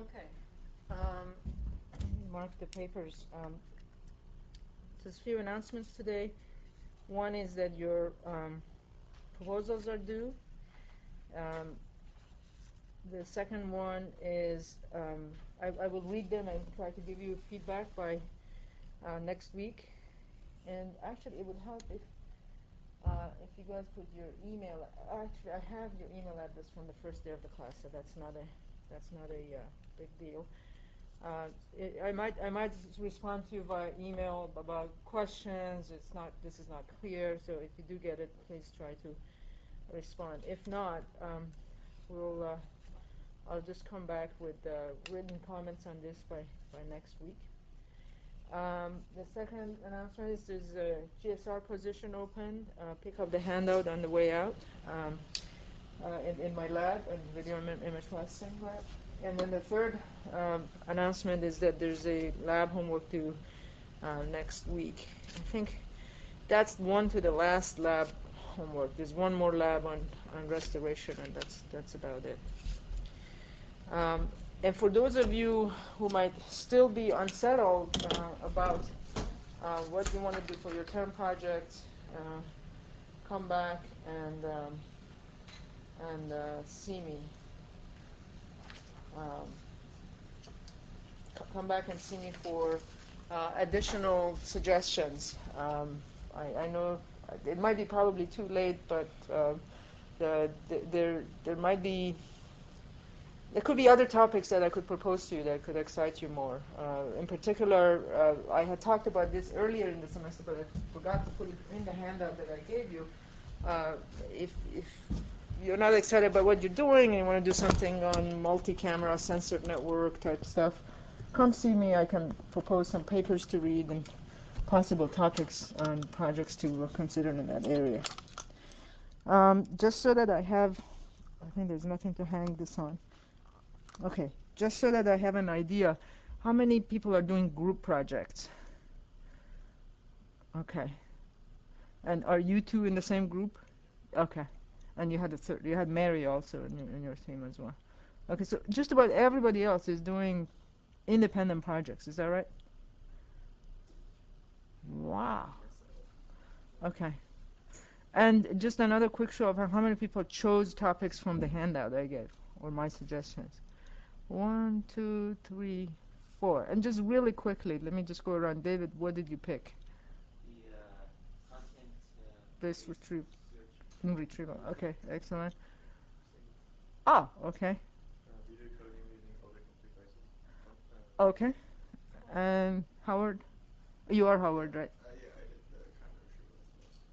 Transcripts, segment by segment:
Okay. Mark the papers. There's a few announcements today. One is that your proposals are due. Um, the second one is I will read them and try to give you feedback by next week. And actually, it would help if you guys put your email. Actually, I have your email address from the first day of the class, so that's not a big deal. I might respond to you via email about questions. This is not clear, so if you do get it, please try to respond. If not, I'll just come back with written comments on this by next week. The second announcement is there's a GSR position open. Pick up the handout on the way out in my lab, and video image processing lab. And then the third announcement is that there's a lab homework due next week. I think that's one to the last lab homework. There's one more lab on restoration, and that's about it. And for those of you who might still be unsettled about what you want to do for your term project, come back and see me. Come back and see me for additional suggestions. I know it might be probably too late, but there might be. There could be other topics that I could propose to you that could excite you more. In particular, I had talked about this earlier in the semester, but I forgot to put it in the handout that I gave you. If you're not excited about what you're doing and you want to do something on multi-camera censored network type stuff, come see me. I can propose some papers to read and possible topics on projects to consider in that area. Just so that I think there's nothing to hang this on. Okay, just so that I have an idea, how many people are doing group projects? Okay. And are you two in the same group? Okay. And you had Mary also in your team as well. Okay, so just about everybody else is doing independent projects, is that right? Wow. Okay. And just another quick show of how many people chose topics from the handout I gave, or my suggestions. 1, 2, 3, 4. And just really quickly, let me just go around. David, what did you pick? The content Based retrieval. Okay, excellent. Second, Ah, okay. video coding using autocomplete devices. Okay. And Howard? You are Howard, right? Yeah, I did the content retrieval as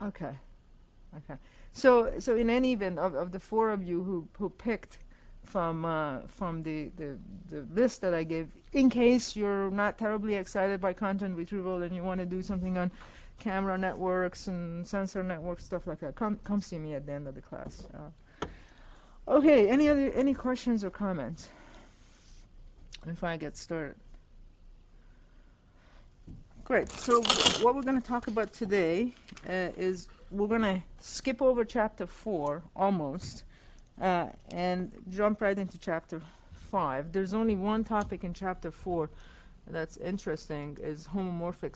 the most. Okay. Okay. So in any event, of the four of you who picked from the list that I gave, in case you're not terribly excited by content retrieval and you want to do something on camera networks and sensor networks, stuff like that, come see me at the end of the class. Okay. Any questions or comments before I get started? Great. So what we're going to talk about today is we're going to skip over chapter 4 almost and jump right into chapter 5. There's only one topic in chapter 4 that's interesting is homomorphic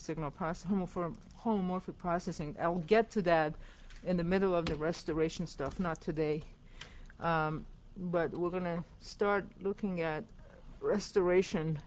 homomorphic processing. I'll get to that in the middle of the restoration stuff, not today. But we're going to start looking at restoration.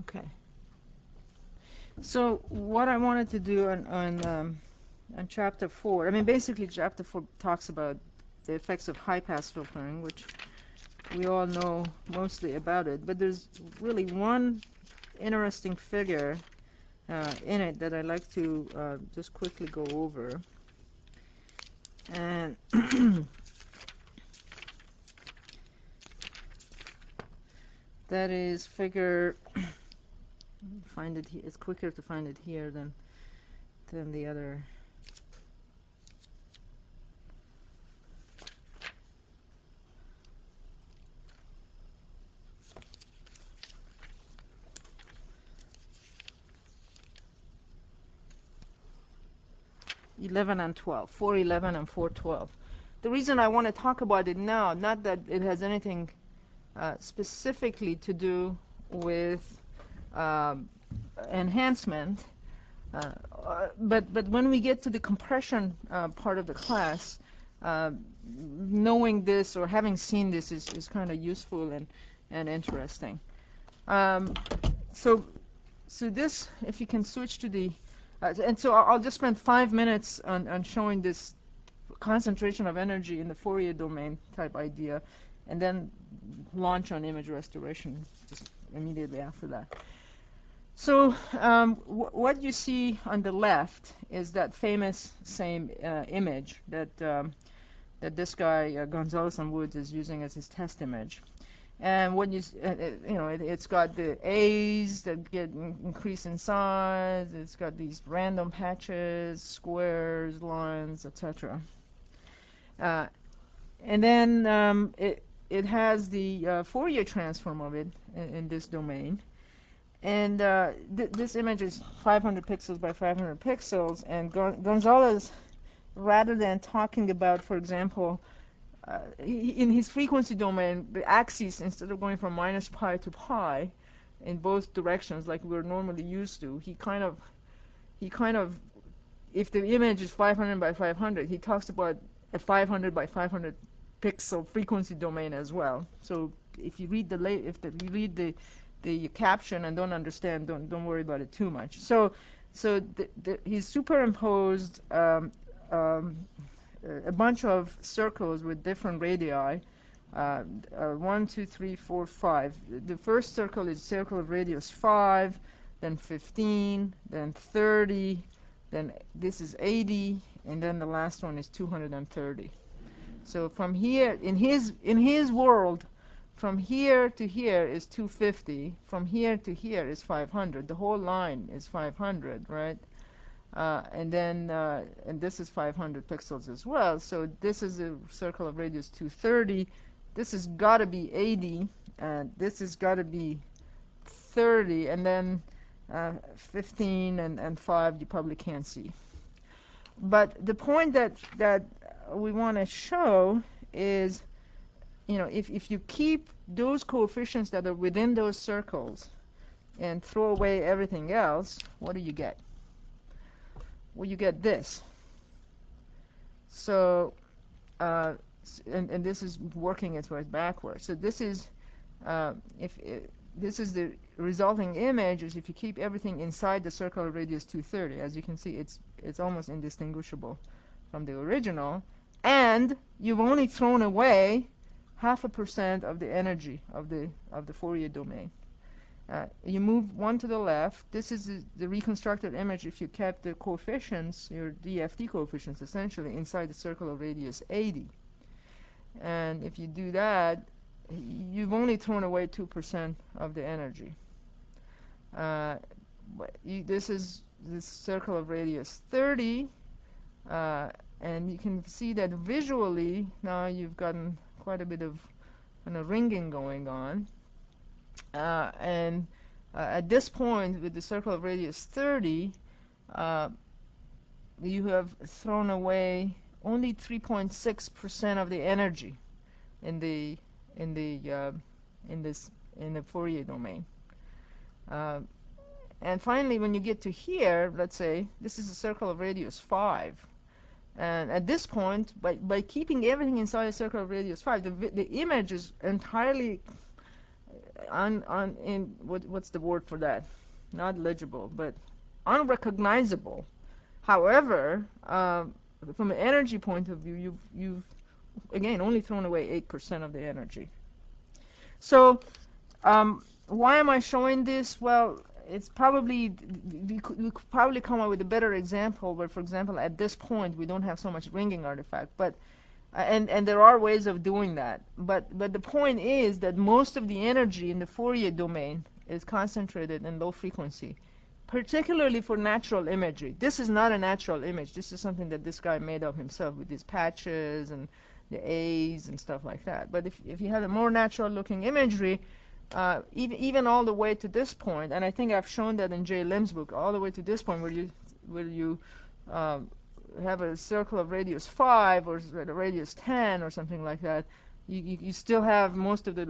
Okay. So what I wanted to do on chapter 4, I mean, basically chapter 4 talks about the effects of high-pass filtering, which we all know mostly about it, but there's really one interesting figure in it that I'd like to just quickly go over. And that is figure, find it here. It's quicker to find it here than the other. '11 and 12, 411 and 412. The reason I want to talk about it now, not that it has anything specifically to do with um, enhancement, but when we get to the compression part of the class, uh, knowing this or having seen this is kind of useful and interesting. Um, so this, if you can switch to the, and so I'll just spend 5 minutes on showing this concentration of energy in the Fourier domain type idea, and then launch on image restoration just immediately after that. So what you see on the left is that famous same image that this guy Gonzalez and Woods is using as his test image. And when it's got the A's that get increase in size. It's got these random patches, squares, lines, etc. And then it has the Fourier transform of it in this domain. And this image is 500 pixels by 500 pixels. And Gonzalez, rather than talking about, for example, in his frequency domain, the axis, instead of going from minus pi to pi in both directions like we're normally used to, he kind of, if the image is 500 by 500, he talks about a 500 by 500 pixel frequency domain as well. So if you read you read the caption and don't understand, don't worry about it too much. So he's superimposed a bunch of circles with different radii. 1, 2, 3, 4, 5. The first circle is circle of radius 5, then 15, then 30, then this is 80, and then the last one is 230. So from here, in his world, from here to here is 250. From here to here is 500. The whole line is 500, right? And this is 500 pixels as well. So this is a circle of radius 230. This has got to be 80, and this has got to be 30, and then 15 and 5 you probably can't see. But the point that we want to show is, if you keep those coefficients that are within those circles and throw away everything else, what do you get? Well, you get this. So, and this is working its way backwards. So this is, this is the resulting image. Is if you keep everything inside the circle of radius 230, as you can see, it's almost indistinguishable from the original, and you've only thrown away 0.5% of the energy of the Fourier domain. You move one to the left. This is the reconstructed image if you kept the coefficients, your DFT coefficients, essentially inside the circle of radius 80. And if you do that, you've only thrown away 2% of the energy. This is this circle of radius 30, and you can see that visually now you've gotten quite a bit of ringing going on. And at this point, with the circle of radius 30, you have thrown away only 3.6% of the energy in the Fourier domain. And finally, when you get to here, let's say this is a circle of radius 5. And at this point, by keeping everything inside a circle of radius 5, the image is entirely what's the word for that? Not legible, but unrecognizable. However, from an energy point of view, you've again only thrown away 8% of the energy. So why am I showing this? Well, it's probably we could probably come up with a better example where, for example, at this point we don't have so much ringing artifact, but and there are ways of doing that. But the point is that most of the energy in the Fourier domain is concentrated in low frequency, particularly for natural imagery. This is not a natural image. This is something that this guy made up himself with these patches and the A's and stuff like that. But if you have a more natural looking imagery, even all the way to this point, and I think I've shown that in Eennlb's book, all the way to this point where you have a circle of radius 5 or a radius 10 or something like that, you still have most of the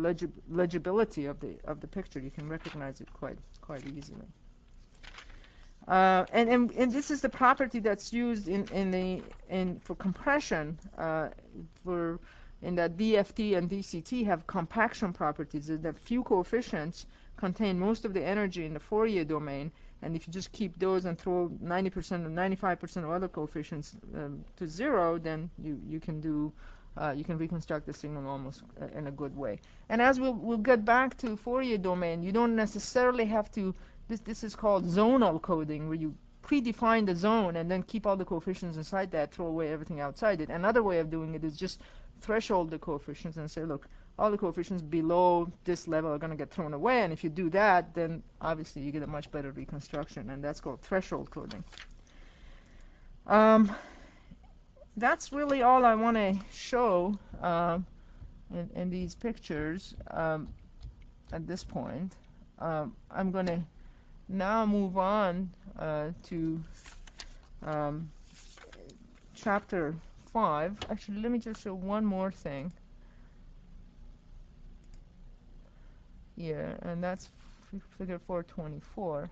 legibility of the picture. You can recognize it quite easily. And this is the property that's used for compression. In that DFT and DCT have compaction properties. That few coefficients contain most of the energy in the Fourier domain, and if you just keep those and throw 90% or 95% of other coefficients to zero, then you can reconstruct the signal almost in a good way. And as we'll get back to Fourier domain, you don't necessarily have to. This is called zonal coding, where you predefine the zone and then keep all the coefficients inside that, throw away everything outside it. Another way of doing it is just threshold the coefficients and say, look, all the coefficients below this level are going to get thrown away, and if you do that, then obviously you get a much better reconstruction, and that's called threshold coding. That's really all I want to show in these pictures at this point. I'm going to now move on to chapter 5. Actually, let me just show one more thing here, and that's figure 424.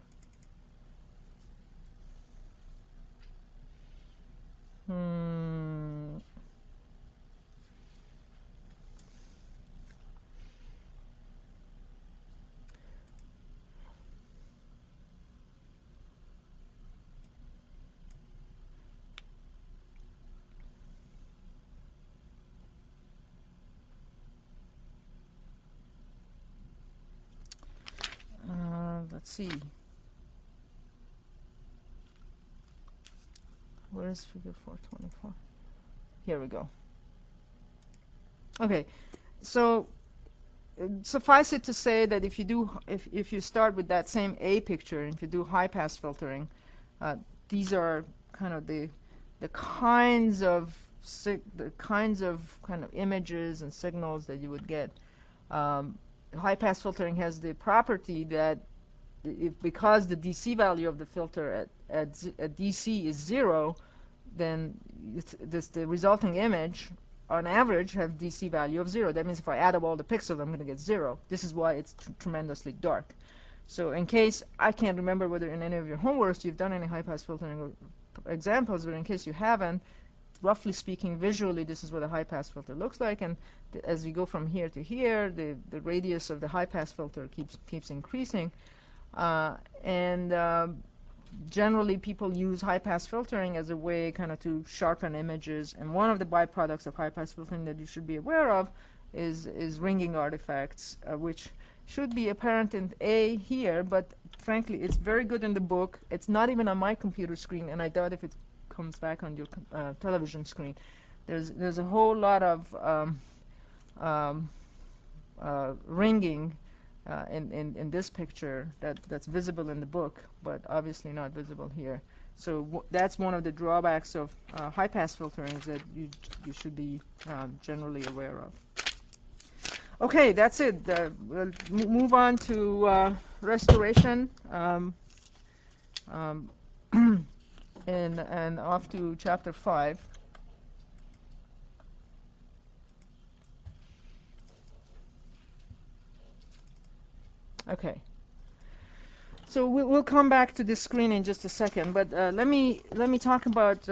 Let's see. Where's figure 424? Here we go. Okay, so suffice it to say that if you start with that same A picture, and if you do high pass filtering, these are kind of the kinds of kind of images and signals that you would get. High pass filtering has the property that because the DC value of the filter at DC is 0, then the resulting image on average have DC value of 0. That means if I add up all the pixels, I'm going to get 0. This is why it's tremendously dark. So in case, I can't remember whether in any of your homeworks you've done any high-pass filtering examples, but in case you haven't, roughly speaking, visually, this is what a high-pass filter looks like. And as you go from here to here, the radius of the high-pass filter keeps increasing. Generally, people use high-pass filtering as a way kind of to sharpen images. And one of the byproducts of high-pass filtering that you should be aware of is ringing artifacts, which should be apparent in A here, but frankly, it's very good in the book. It's not even on my computer screen, and I doubt if it comes back on your television screen. There's a whole lot of ringing in this picture that's visible in the book, but obviously not visible here. So that's one of the drawbacks of high-pass filtering, is that you should be generally aware of. Okay, that's it. We'll move on to restoration and off to chapter 5. Okay. So we'll come back to this screen in just a second, but let me talk about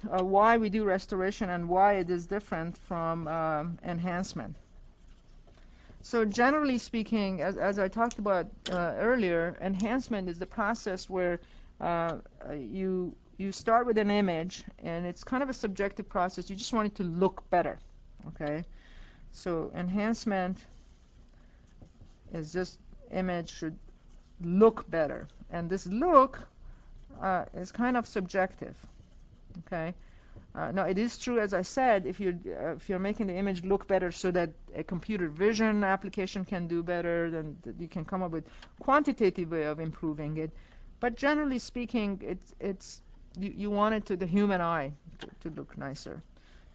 why we do restoration and why it is different from enhancement. So generally speaking, as I talked about earlier, enhancement is the process where you start with an image, and it's kind of a subjective process. You just want it to look better, okay? So enhancement is just image should look better, and this look is kind of subjective, okay? Now it is true, as I said, if you're making the image look better so that a computer vision application can do better, then you can come up with quantitative way of improving it. But generally speaking, you want it to the human eye to look nicer.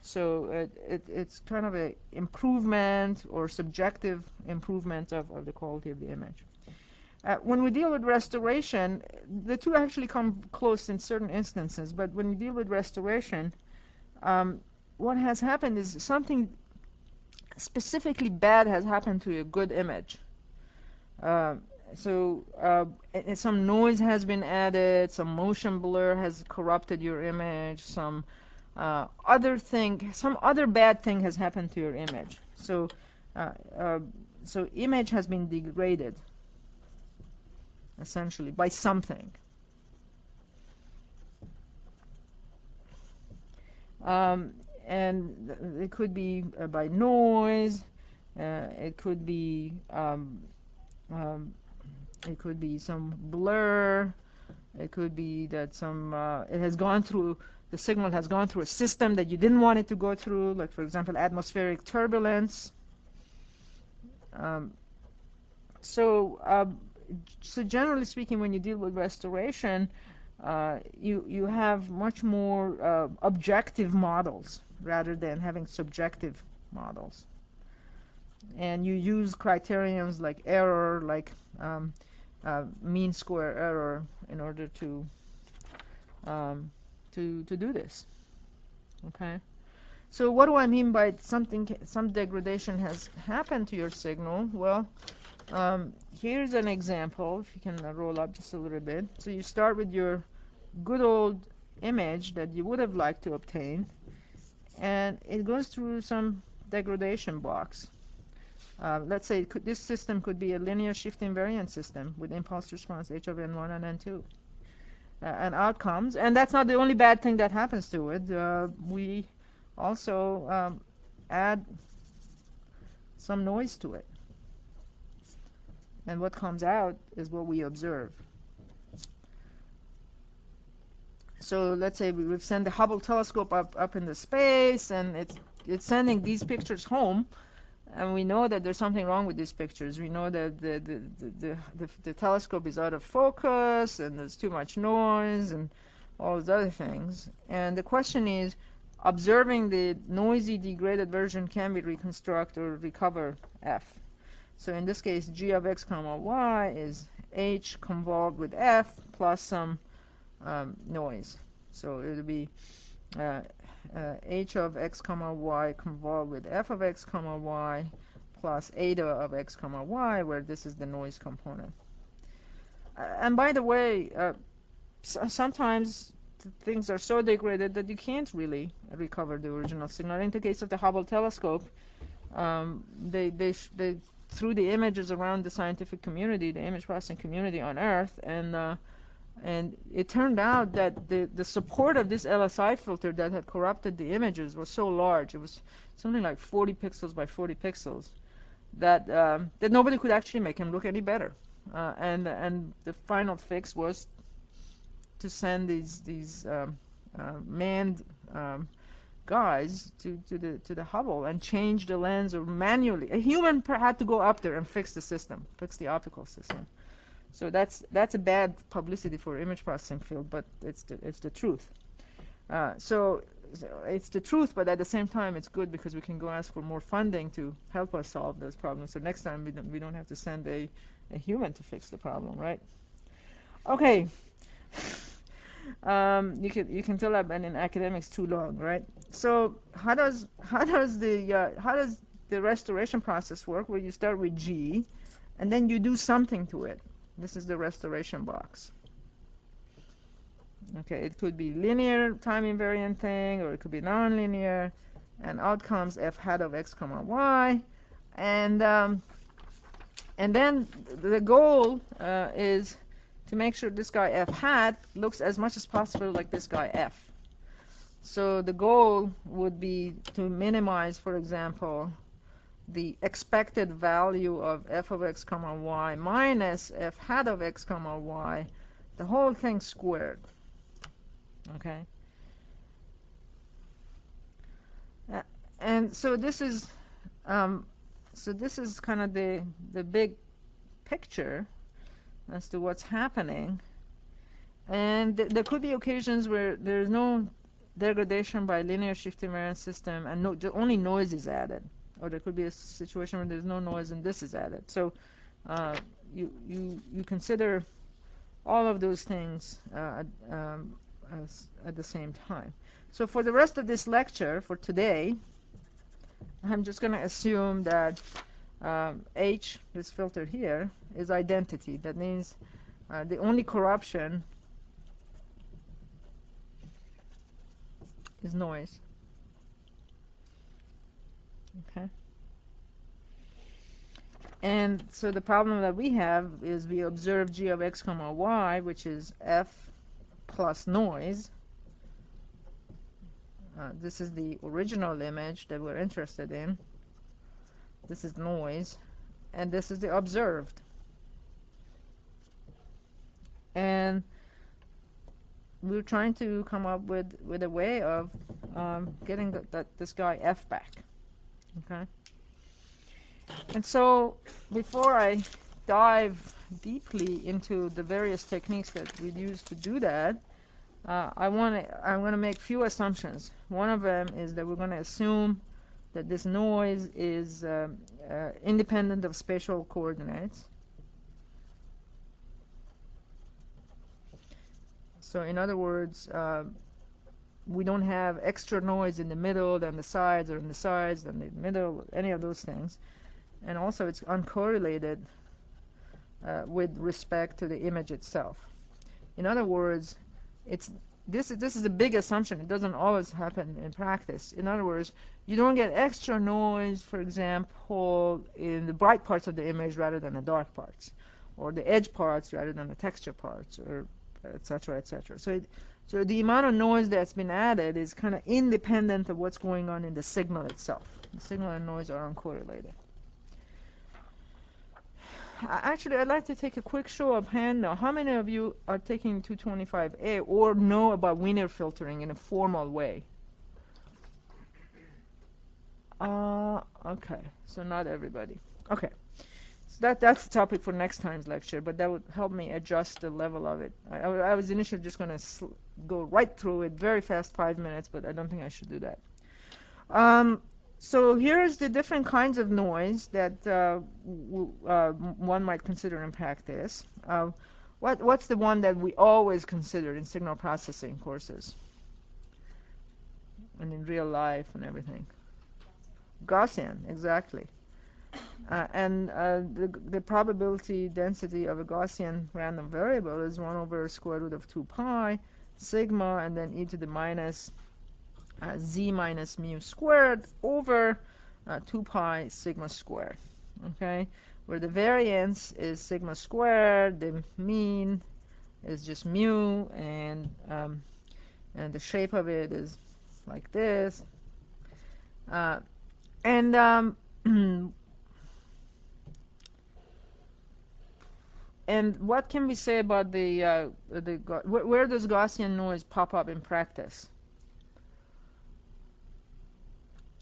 So it's kind of a improvement or subjective improvement of the quality of the image. When we deal with restoration, the two actually come close in certain instances, but when you deal with restoration, what has happened is something specifically bad has happened to a good image. Some noise has been added, some motion blur has corrupted your image, some other bad thing has happened to your image. Uh, uh, so image has been degraded, essentially, by something. Um, and it could be by noise, it could be um, it could be some blur, it could be that the signal has gone through a system that you didn't want it to go through, like for example atmospheric turbulence. Um, so generally speaking, when you deal with restoration, you have much more objective models rather than having subjective models. And you use criterions like error, like mean square error, in order to do this. Okay. So what do I mean by some degradation has happened to your signal? Well, here's an example. If you can roll up just a little bit. So you start with your good old image that you would have liked to obtain, and it goes through some degradation blocks. Let's say this system could be a linear shift invariant system with impulse response h of n1 and n2. And outcomes, and that's not the only bad thing that happens to it. We also add some noise to it. And what comes out is what we observe. So let's say we've sent the Hubble telescope up into space, and it's sending these pictures home, and we know that there's something wrong with these pictures. We know that the telescope is out of focus, and there's too much noise, and all those other things. And the question is, observing the noisy, degraded version, can we reconstruct or recover F? So in this case, g of x comma y is h convolved with f plus some noise. So it will be h of x comma y convolved with f of x comma y plus eta of x comma y, where this is the noise component. And by the way, sometimes things are so degraded that you can't really recover the original signal. In the case of the Hubble telescope, they threw the images around the scientific community, the image processing community on Earth, and it turned out that the support of this LSI filter that had corrupted the images was so large. It was something like 40 pixels by 40 pixels that that nobody could actually make him look any better. And the final fix was to send these manned guys to the Hubble and change the lens, or manually. A human had to go up there and fix the system, fix the optical system. So that's a bad publicity for image processing field, but it's the truth. So it's the truth, but at the same time it's good because we can go ask for more funding to help us solve those problems. So next time we don't have to send a human to fix the problem, right? Okay. You can tell I've been in academics too long, right? So how does the restoration process work? Where you start with G, and then you do something to it. This is the restoration box. Okay, it could be linear time invariant thing, or it could be nonlinear, and out comes f hat of x comma y, and And then the goal is to make sure this guy f hat looks as much as possible like this guy f. So the goal would be to minimize, for example, the expected value of f of x comma y minus f hat of x comma y, the whole thing squared. Okay. And so this is kind of the big picture as to what's happening. And there could be occasions where there's no degradation by linear shift invariant system and only noise is added. Or there could be a situation where there's no noise and this is added. So you consider all of those things at the same time. So for the rest of this lecture, for today, I'm just going to assume that H, this filter here, is identity. That means the only corruption is noise. Okay. And so the problem that we have is we observe g of x comma y, which is f plus noise. This is the original image that we're interested in. This is noise. And this is the observed. And we're trying to come up with a way of getting this guy f back. Okay. And so before I dive deeply into the various techniques that we use to do that, I'm going to make few assumptions. One of them is that we're going to assume that this noise is independent of spatial coordinates. So in other words, we don't have extra noise in the middle than the sides, or in the sides than the middle, any of those things. And also it's uncorrelated with respect to the image itself. In other words, this is a big assumption. It doesn't always happen in practice. In other words, you don't get extra noise, for example, in the bright parts of the image rather than the dark parts, or the edge parts rather than the texture parts, or etc., etc. So the amount of noise that's been added is kind of independent of what's going on in the signal itself. The signal and noise are uncorrelated. Actually, I'd like to take a quick show of hand now. How many of you are taking 225A or know about Wiener filtering in a formal way? Okay, so not everybody. Okay, so that's the topic for next time's lecture, but that would help me adjust the level of it. I was initially just going to go right through it very fast, 5 minutes, but I don't think I should do that. So here's the different kinds of noise that one might consider in practice. What's the one that we always consider in signal processing courses and in real life and everything? Gaussian, exactly. And the probability density of a Gaussian random variable is 1 over square root of 2 pi sigma and then e to the minus z minus mu squared over 2 pi sigma squared. Okay, where the variance is sigma squared, the mean is just mu, and the shape of it is like this. And what can we say about where does Gaussian noise pop up in practice?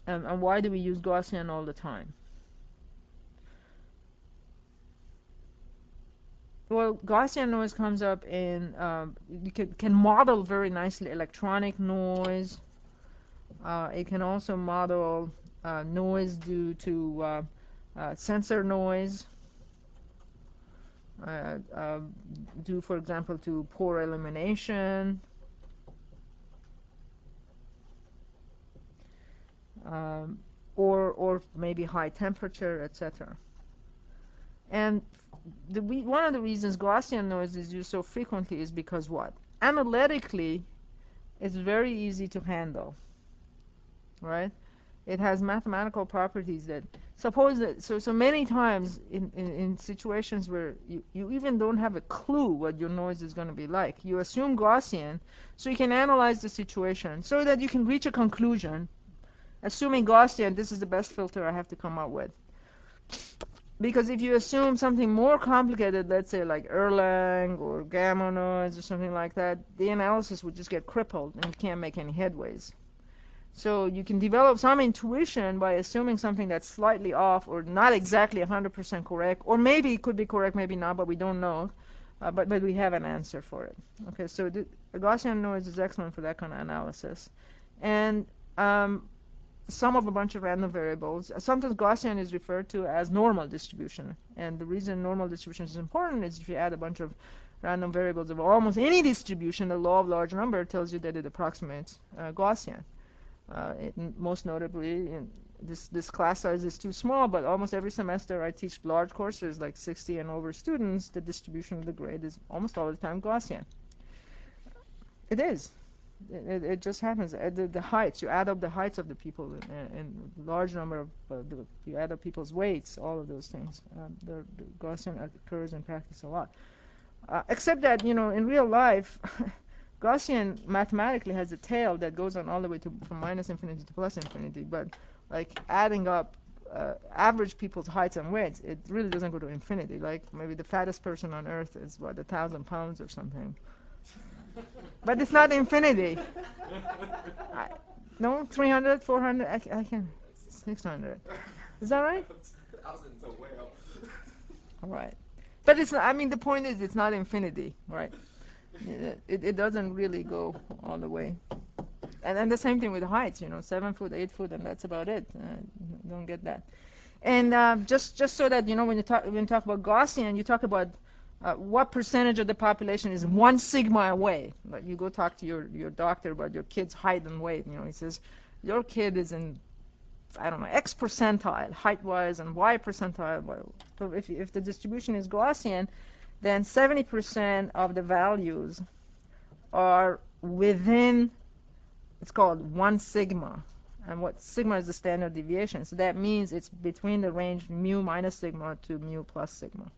And why do we use Gaussian all the time? Well, Gaussian noise comes up in, you can model very nicely electronic noise. It can also model noise due to sensor noise, due, for example, to poor illumination. Or maybe high temperature, etc. And one of the reasons Gaussian noise is used so frequently is because what? Analytically, it's very easy to handle, right? It has mathematical properties that Suppose that, so many times in situations where you even don't have a clue what your noise is going to be like, you assume Gaussian, so you can analyze the situation so that you can reach a conclusion. Assuming Gaussian, this is the best filter I have to come up with. Because if you assume something more complicated, let's say like Erlang or gamma noise or something like that, the analysis would just get crippled and you can't make any headways. So you can develop some intuition by assuming something that's slightly off or not exactly 100% correct, or maybe it could be correct, maybe not, but we don't know. But we have an answer for it. Okay, so the Gaussian noise is excellent for that kind of analysis. And sum of a bunch of random variables. Sometimes Gaussian is referred to as normal distribution. And the reason normal distribution is important is if you add a bunch of random variables of almost any distribution, the law of large number tells you that it approximates Gaussian. Most notably, this class size is too small, but almost every semester I teach large courses, like 60 and over students. The distribution of the grade is almost all the time Gaussian. It is. It just happens. The heights, you add up the heights of the people, and large number of, you add up people's weights, all of those things. The Gaussian occurs in practice a lot. Except that, in real life, Gaussian mathematically has a tail that goes on all the way from minus infinity to plus infinity, but like adding up average people's heights and weights, it really doesn't go to infinity. Like maybe the fattest person on earth is, 1,000 pounds or something. But it's not infinity. No, 300, 400, I can, 600. Is that right? Thousands of way up. All right. But it's not, the point is it's not infinity, right? It doesn't really go all the way. And the same thing with heights, 7 foot, 8 foot, and that's about it. Don't get that. And just so that, when you talk about Gaussian, you talk about what percentage of the population is 1 sigma away. Like you go talk to your doctor about your kid's height and weight. He says, your kid is in, I don't know, X percentile height-wise and Y percentile. So if the distribution is Gaussian, then 70% of the values are within, it's called 1 sigma. And what sigma is the standard deviation. So that means it's between the range mu minus sigma to mu plus sigma.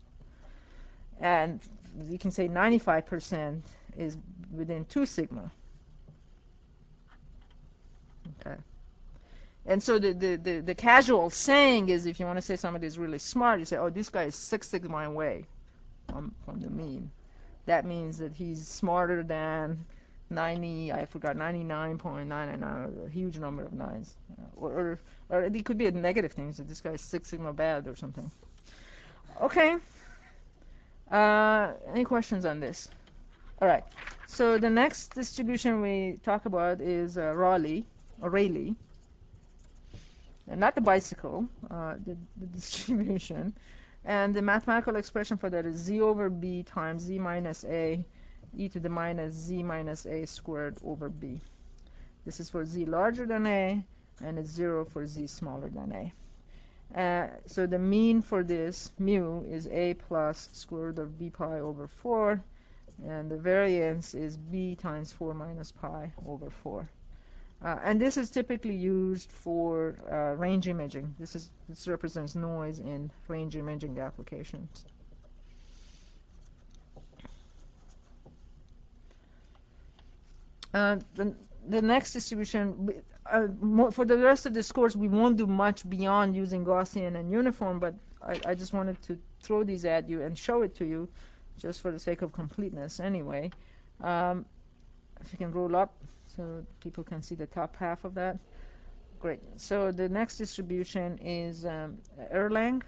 And you can say 95% is within 2 sigma. Okay. And so the casual saying is, if you want to say somebody is really smart, you say, oh, this guy is 6 sigma away from the mean. That means that he's smarter than 99.999, a huge number of nines. Or it could be a negative thing, so this guy is 6 sigma bad or something. Okay. Any questions on this? All right. So the next distribution we talk about is Rayleigh, and not the bicycle, the distribution. And the mathematical expression for that is z over b times z minus a e to the minus z minus a squared over b. This is for z larger than a, and it's 0 for z smaller than a. So the mean for this mu is a plus square root of b pi over 4, and the variance is b times 4 minus pi over 4. And this is typically used for range imaging. This represents noise in range imaging applications. The next distribution, for the rest of this course, we won't do much beyond using Gaussian and uniform, but I just wanted to throw these at you and show it to you, just for the sake of completeness anyway. If you can roll up so people can see the top half of that. Great. So the next distribution is Erlang,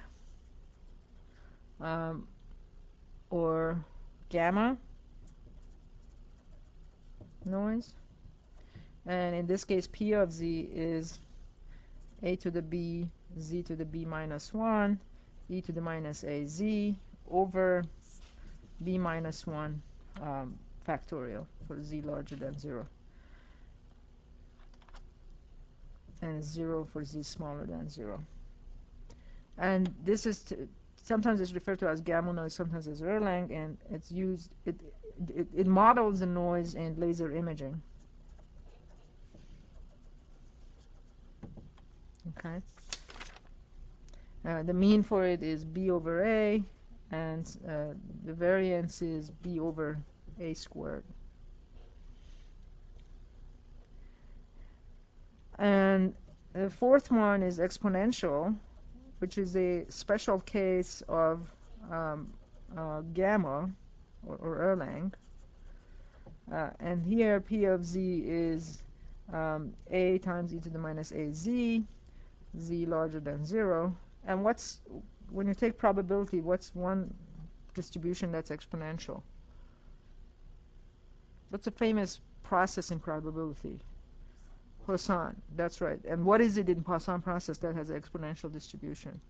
or gamma noise. And in this case, P of z is a to the b, z to the b minus 1, e to the minus a z over b minus 1 factorial for z larger than 0. And 0 for z smaller than 0. And this is sometimes it's referred to as gamma noise, sometimes as Erlang, and it's used, it models the noise in laser imaging. Okay. The mean for it is b over a, and the variance is b over a squared. And the fourth one is exponential, which is a special case of um, gamma, or Erlang. And here p of z is a times e to the minus a z, z larger than 0. And when you take probability, what's one distribution that's exponential? What's a famous process in probability? Poisson, that's right. And what is it in Poisson process that has an exponential distribution?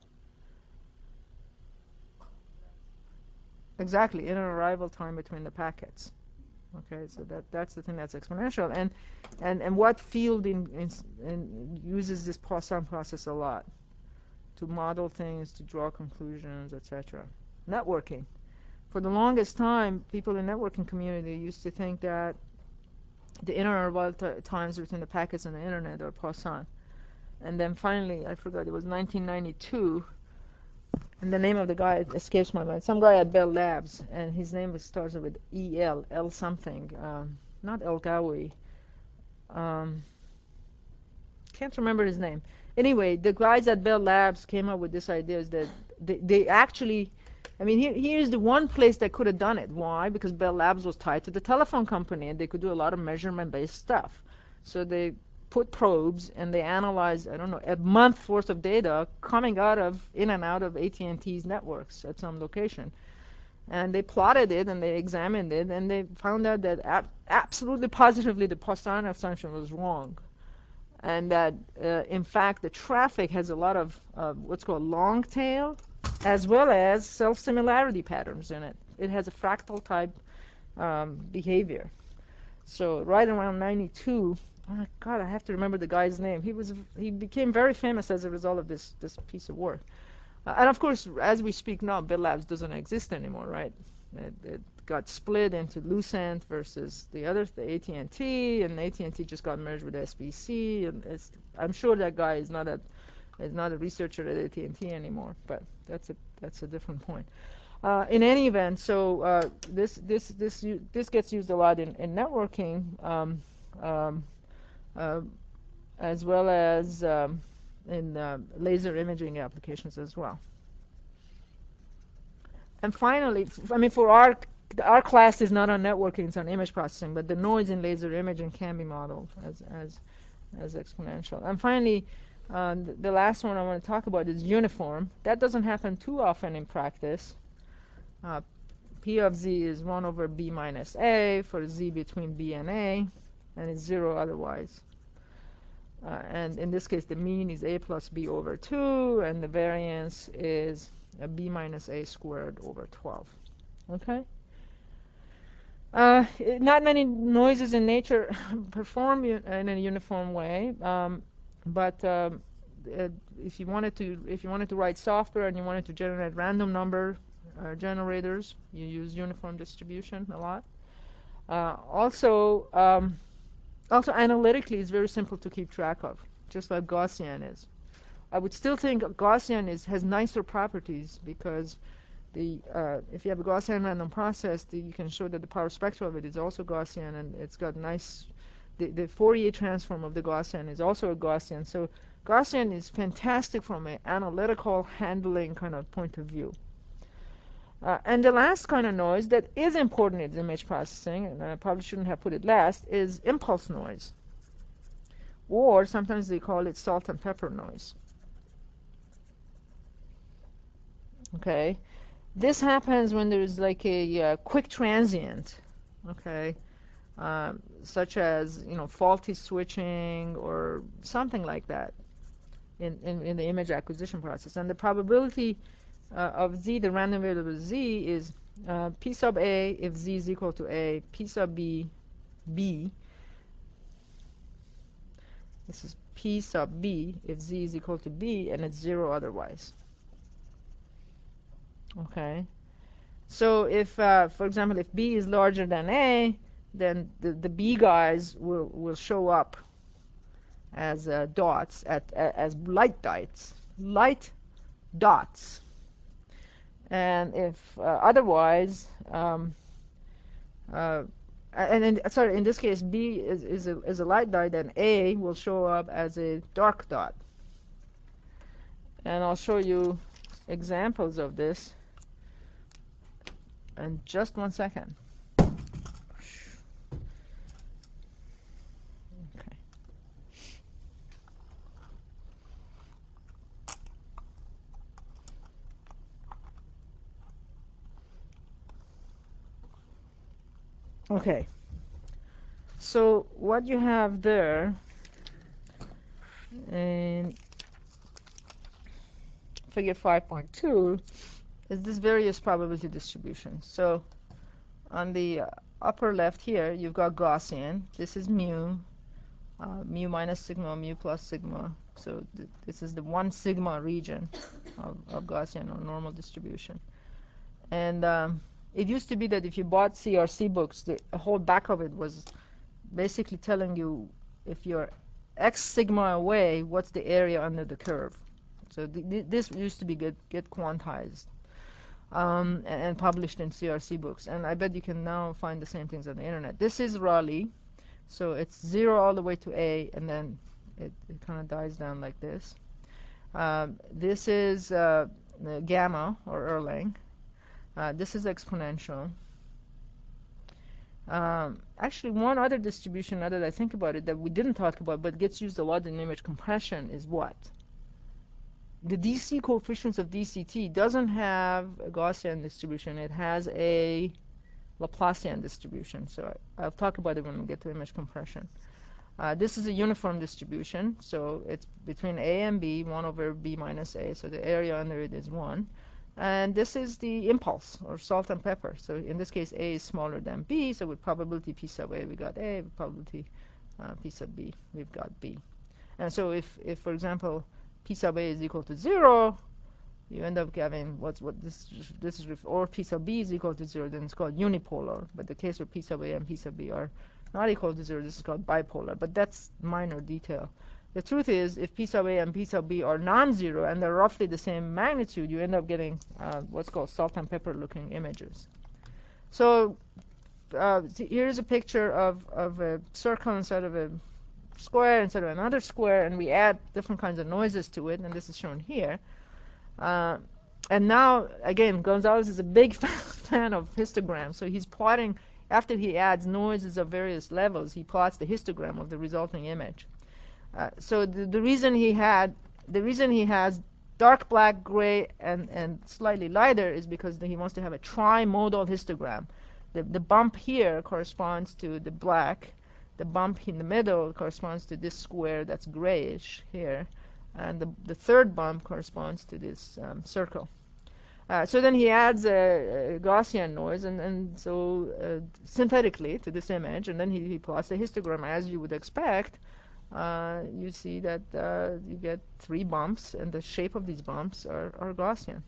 Exactly, inner arrival time between the packets. Okay, so that's the thing that's exponential. And what field uses this Poisson process a lot? To model things, to draw conclusions, etc. Networking. For the longest time, people in the networking community used to think that the inner arrival times between the packets and the internet are Poisson. And then finally, I forgot, it was 1992, and the name of the guy escapes my mind. Some guy at Bell Labs, and his name starts with E-L, L something, not El Gawi. Can't remember his name. Anyway, the guys at Bell Labs came up with this idea is that they actually, I mean, here's the one place that could have done it. Why? Because Bell Labs was tied to the telephone company, and they could do a lot of measurement-based stuff. So they put probes, and they analyzed, I don't know, a month's worth of data coming in and out of AT&T's networks at some location. And they plotted it, and they examined it, and they found out that absolutely positively the Poisson assumption was wrong. And that, in fact, the traffic has a lot of what's called long tail, as well as self-similarity patterns in it. It has a fractal type behavior. So right around 92, oh God, I have to remember the guy's name. He became very famous as a result of this piece of work. And of course, as we speak now, Bell Labs doesn't exist anymore, right? It got split into Lucent versus the AT&T, and AT&T just got merged with SBC. And I'm sure that guy is not a researcher at AT&T anymore. But that's a different point. In any event, so this gets used a lot in networking, as well as in laser imaging applications as well. And finally, I mean, for our class is not on networking, it's on image processing, but the noise in laser imaging can be modeled as exponential. And finally, the last one I want to talk about is uniform. That doesn't happen too often in practice. P of z is 1 over b minus a for z between b and a, and it's 0 otherwise. And in this case, the mean is a plus b over 2, and the variance is b minus a squared over 12. Okay? Not many noises in nature perform in a uniform way, but if you wanted to write software and you wanted to generate random number generators, you use uniform distribution a lot. Also analytically, it's very simple to keep track of, just like Gaussian is. I would still think Gaussian has nicer properties because if you have a Gaussian random process, you can show that the power spectrum of it is also Gaussian, and it's got nice. The Fourier transform of the Gaussian is also a Gaussian. So Gaussian is fantastic from an analytical handling kind of point of view. And the last kind of noise that is important in image processing, and I probably shouldn't have put it last, is impulse noise. Or sometimes they call it salt and pepper noise. Okay? This happens when there's like a quick transient, okay, such as faulty switching or something like that in the image acquisition process. And the probability of z, the random variable z, is p sub a if z is equal to a, p sub b, b. This is p sub b if z is equal to b, and it's 0 otherwise. Okay. So if, for example, if b is larger than a, then the b guys will show up as dots as light dots. Light dots. And if otherwise, uh, sorry, in this case, B is a light dot, then A will show up as a dark dot. And I'll show you examples of this in just 1 second. Okay. Okay. So what you have there in figure 5.2 is this various probability distribution. So on the upper left here, you've got Gaussian. This is mu, mu minus sigma, mu plus sigma. So this is the 1 sigma region of Gaussian or normal distribution. And it used to be that if you bought CRC books, the whole back of it was basically telling you if you're x sigma away, what's the area under the curve. So this used to be get quantized and published in CRC books. And I bet you can now find the same things on the internet. This is Raleigh. So it's 0 all the way to A, and then it kind of dies down like this. This is gamma, or Erlang. This is exponential. Actually, one other distribution, now that I think about it, that we didn't talk about but gets used a lot in image compression is what? The DC coefficients of DCT doesn't have a Gaussian distribution. It has a Laplacian distribution. So I'll talk about it when we get to image compression. This is a uniform distribution. So it's between A and B, 1 over B minus A. So the area under it is 1. And this is the impulse, or salt and pepper. So in this case, A is smaller than B. So with probability P sub A, we got A. With probability P sub B, we've got B. And so if for example, P sub A is equal to 0, you end up having or P sub B is equal to 0, then it's called unipolar. But the case where P sub A and P sub B are not equal to 0, this is called bipolar. But that's minor detail. The truth is, if P sub A and P sub B are non-zero and they're roughly the same magnitude, you end up getting what's called salt and pepper looking images. So here's a picture of a circle instead of a square instead of another square, and we add different kinds of noises to it, and this is shown here. And now, again, Gonzalez is a big fan of histograms, so he's plotting, after he adds noises of various levels, he plots the histogram of the resulting image. So the reason he has dark black, gray, and slightly lighter is because he wants to have a trimodal histogram. The bump here corresponds to the black. The bump in the middle corresponds to this square that's grayish here. And the third bump corresponds to this circle. So then he adds a Gaussian noise, and so synthetically to this image, and then he plots the histogram as you would expect. You see that you get 3 bumps, and the shape of these bumps are Gaussian.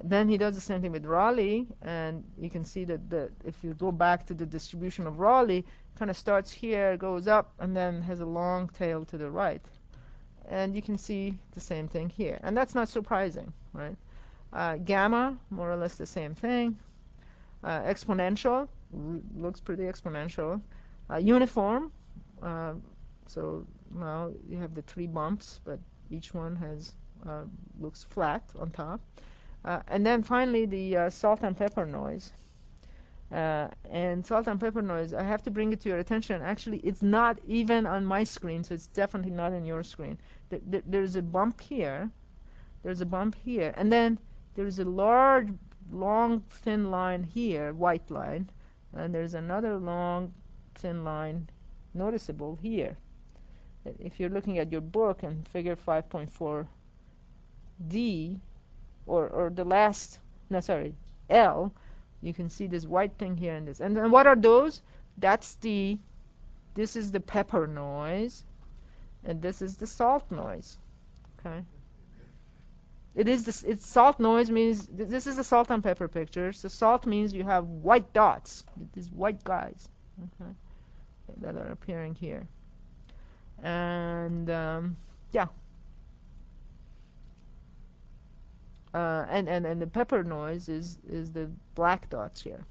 Then he does the same thing with Raleigh, and you can see that if you go back to the distribution of Raleigh, kind of starts here, goes up, and then has a long tail to the right. And you can see the same thing here. And that's not surprising, right? Gamma, more or less the same thing. Exponential, looks pretty exponential. Uniform, so now you have the 3 bumps, but each one has looks flat on top. And then finally the salt and pepper noise. And salt and pepper noise, I have to bring it to your attention. Actually, it's not even on my screen, so it's definitely not on your screen. There's a bump here. There's a bump here. And then there's a large, long, thin line here, white line. And there's another long, thin line noticeable here. If you're looking at your book and figure 5.4D, or the last, no, sorry, L, you can see this white thing here and this. And then what are those? This is the pepper noise, and this is the salt noise. Okay. It's salt noise means, this is the salt and pepper picture. So salt means you have white dots, these white guys, okay, that are appearing here. And yeah. and the pepper noise is the black dots here.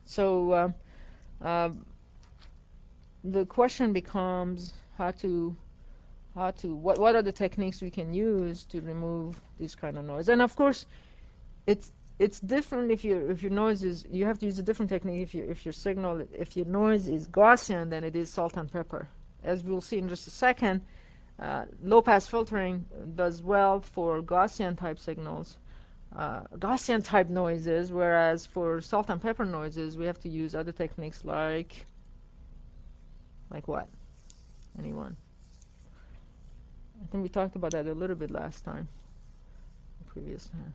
So the question becomes what are the techniques we can use to remove this kind of noise. And of course it's different if your noise is, you have to use a different technique if your signal, if your noise is Gaussian than it is salt and pepper. As we'll see in just a second, low pass filtering does well for Gaussian type signals, Gaussian type noises, whereas for salt and pepper noises we have to use other techniques like what? Anyone? I think we talked about that a little bit last time, previous time.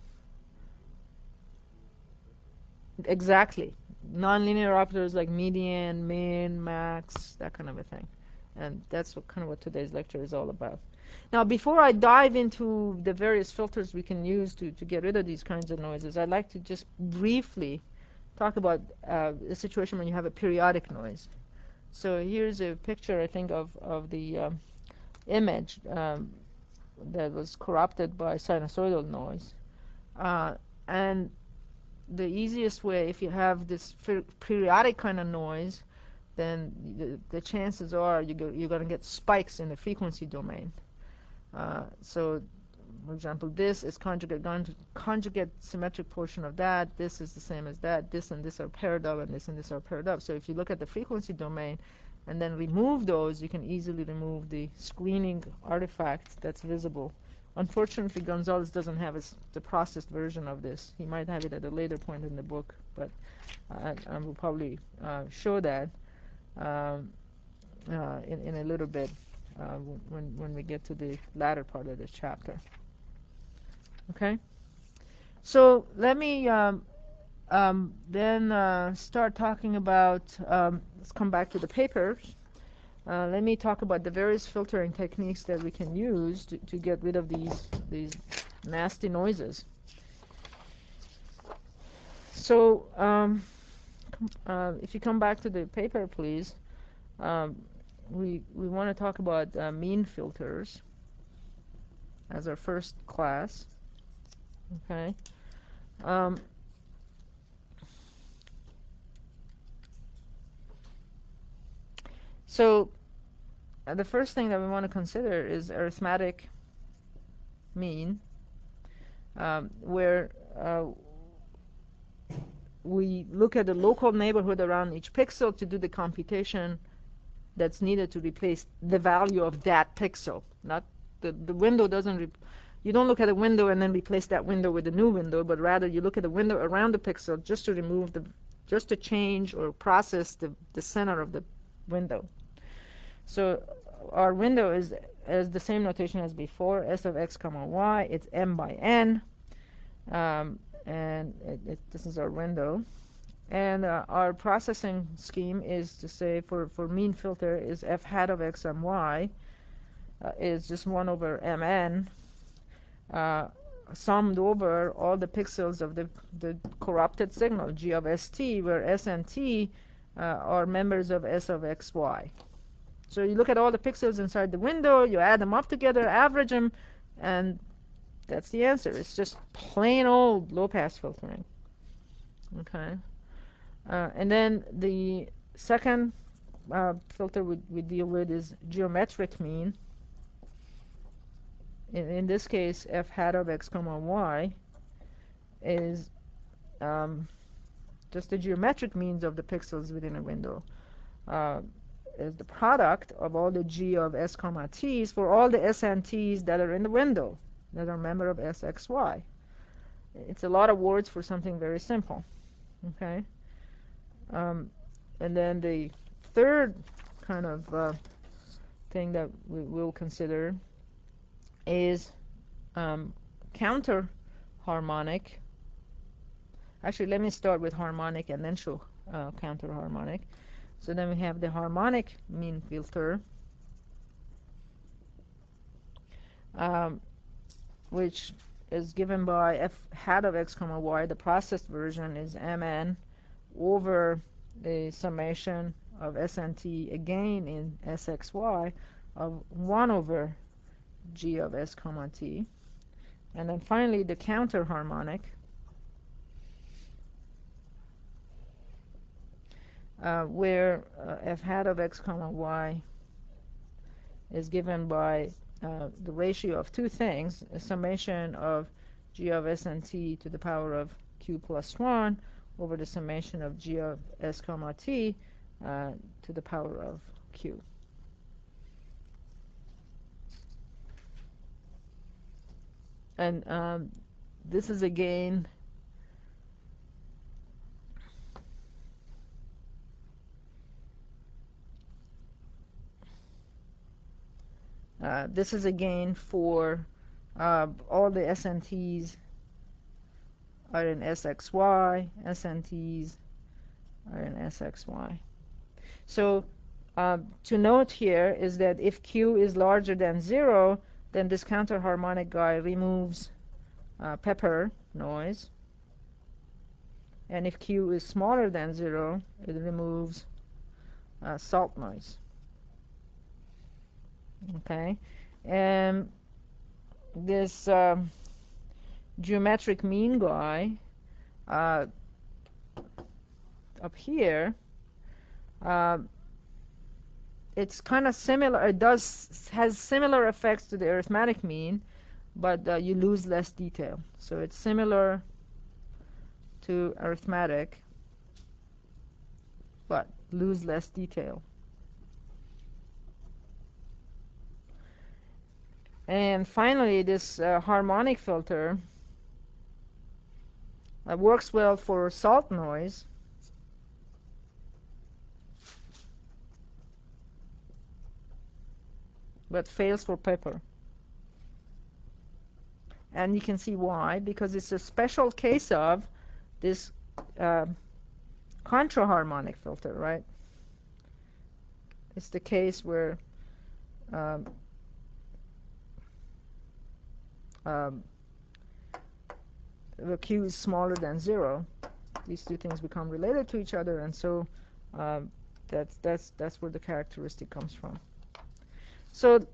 Exactly. Nonlinear operators like median, min, max, that kind of a thing. And that's what today's lecture is all about. Now, before I dive into the various filters we can use to get rid of these kinds of noises, I'd like to just briefly talk about a situation when you have a periodic noise. So here's a picture, I think, of the image that was corrupted by sinusoidal noise. And the easiest way, if you have this periodic kind of noise, then the chances are you're going to get spikes in the frequency domain. So, for example, this is conjugate symmetric portion of that. This is the same as that. This and this are paired up, and this are paired up. So if you look at the frequency domain and then remove those, you can easily remove the screening artifact that's visible. Unfortunately, Gonzalez doesn't have the processed version of this. He might have it at a later point in the book, but I will probably show that in a little bit when we get to the latter part of this chapter. Okay? So let me then start talking about, let's come back to the papers. Let me talk about the various filtering techniques that we can use to get rid of these nasty noises. So if you come back to the paper, please, we want to talk about mean filters as our first class. Okay. So the first thing that we want to consider is arithmetic mean, where we look at the local neighborhood around each pixel to do the computation that's needed to replace the value of that pixel. Not the window doesn't, you don't look at a window and then replace that window with a new window, but rather you look at the window around the pixel just to remove just to change or process the center of the window. So our window is the same notation as before, s of x comma y. It's m by n, and this is our window. And our processing scheme is to say for mean filter is f hat of x and y is just 1 over mn summed over all the pixels of the corrupted signal g of st, where s and t are members of s of xy. So you look at all the pixels inside the window, you add them up together, average them, and that's the answer. It's just plain old low-pass filtering. Okay. And then the second filter we deal with is geometric mean. In this case, f hat of x comma y is just the geometric means of the pixels within a window. Is the product of all the g of s comma t's for all the s and t's that are in the window, that are member of sxy. It's a lot of words for something very simple. Okay. And then the third kind of thing that we will consider is counter harmonic. Actually, let me start with harmonic and then show counter harmonic. So then we have the harmonic mean filter, which is given by f hat of x comma y. The processed version is mn over the summation of s and t again in sxy of 1 over g of s comma t. And then finally the counter harmonic, where f hat of x comma y is given by the ratio of two things, a summation of g of s and t to the power of q plus 1 over the summation of g of s comma t to the power of q. And this is again for all the SNTs are in SXY, SNTs are in SXY. So to note here is that if Q is larger than 0, then this counterharmonic guy removes pepper noise. And if Q is smaller than 0, it removes salt noise. Okay, and this geometric mean guy up here, it's kind of similar. It has similar effects to the arithmetic mean, but you lose less detail. So it's similar to arithmetic, but lose less detail. And finally, this harmonic filter works well for salt noise, but fails for pepper. And you can see why, because it's a special case of this contraharmonic filter, right? It's the case where the Q is smaller than 0. These two things become related to each other, and so that's where the characteristic comes from. So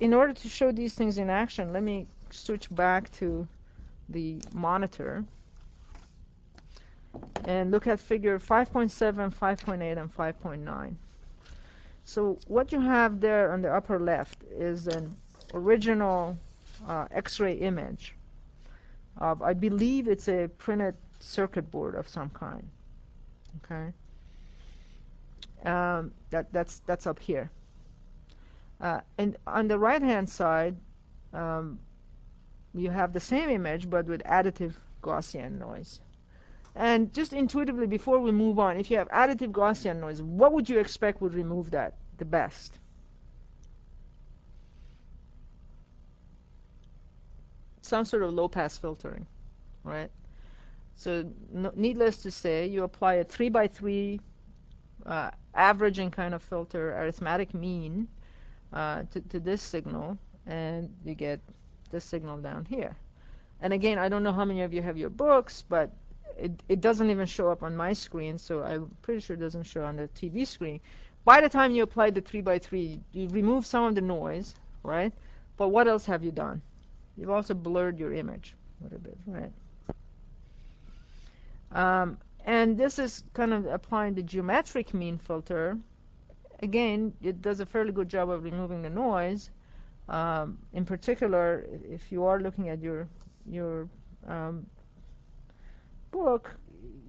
in order to show these things in action, let me switch back to the monitor and look at figure 5.7, 5.8, and 5.9. So what you have there on the upper left is an original X-ray image of, I believe it's a printed circuit board of some kind. Okay, that's up here. And on the right-hand side, you have the same image but with additive Gaussian noise. And just intuitively, before we move on, if you have additive Gaussian noise, what would you expect would remove that the best? Some sort of low-pass filtering, right? So needless to say, you apply a 3x3 averaging kind of filter, arithmetic mean, to this signal, and you get this signal down here. And again, I don't know how many of you have your books, but it doesn't even show up on my screen, so I'm pretty sure it doesn't show on the TV screen. By the time you apply the 3x3, you remove some of the noise, right? But what else have you done? You've also blurred your image a little bit, right? And this is kind of applying the geometric mean filter. Again, it does a fairly good job of removing the noise. In particular, if you are looking at your book,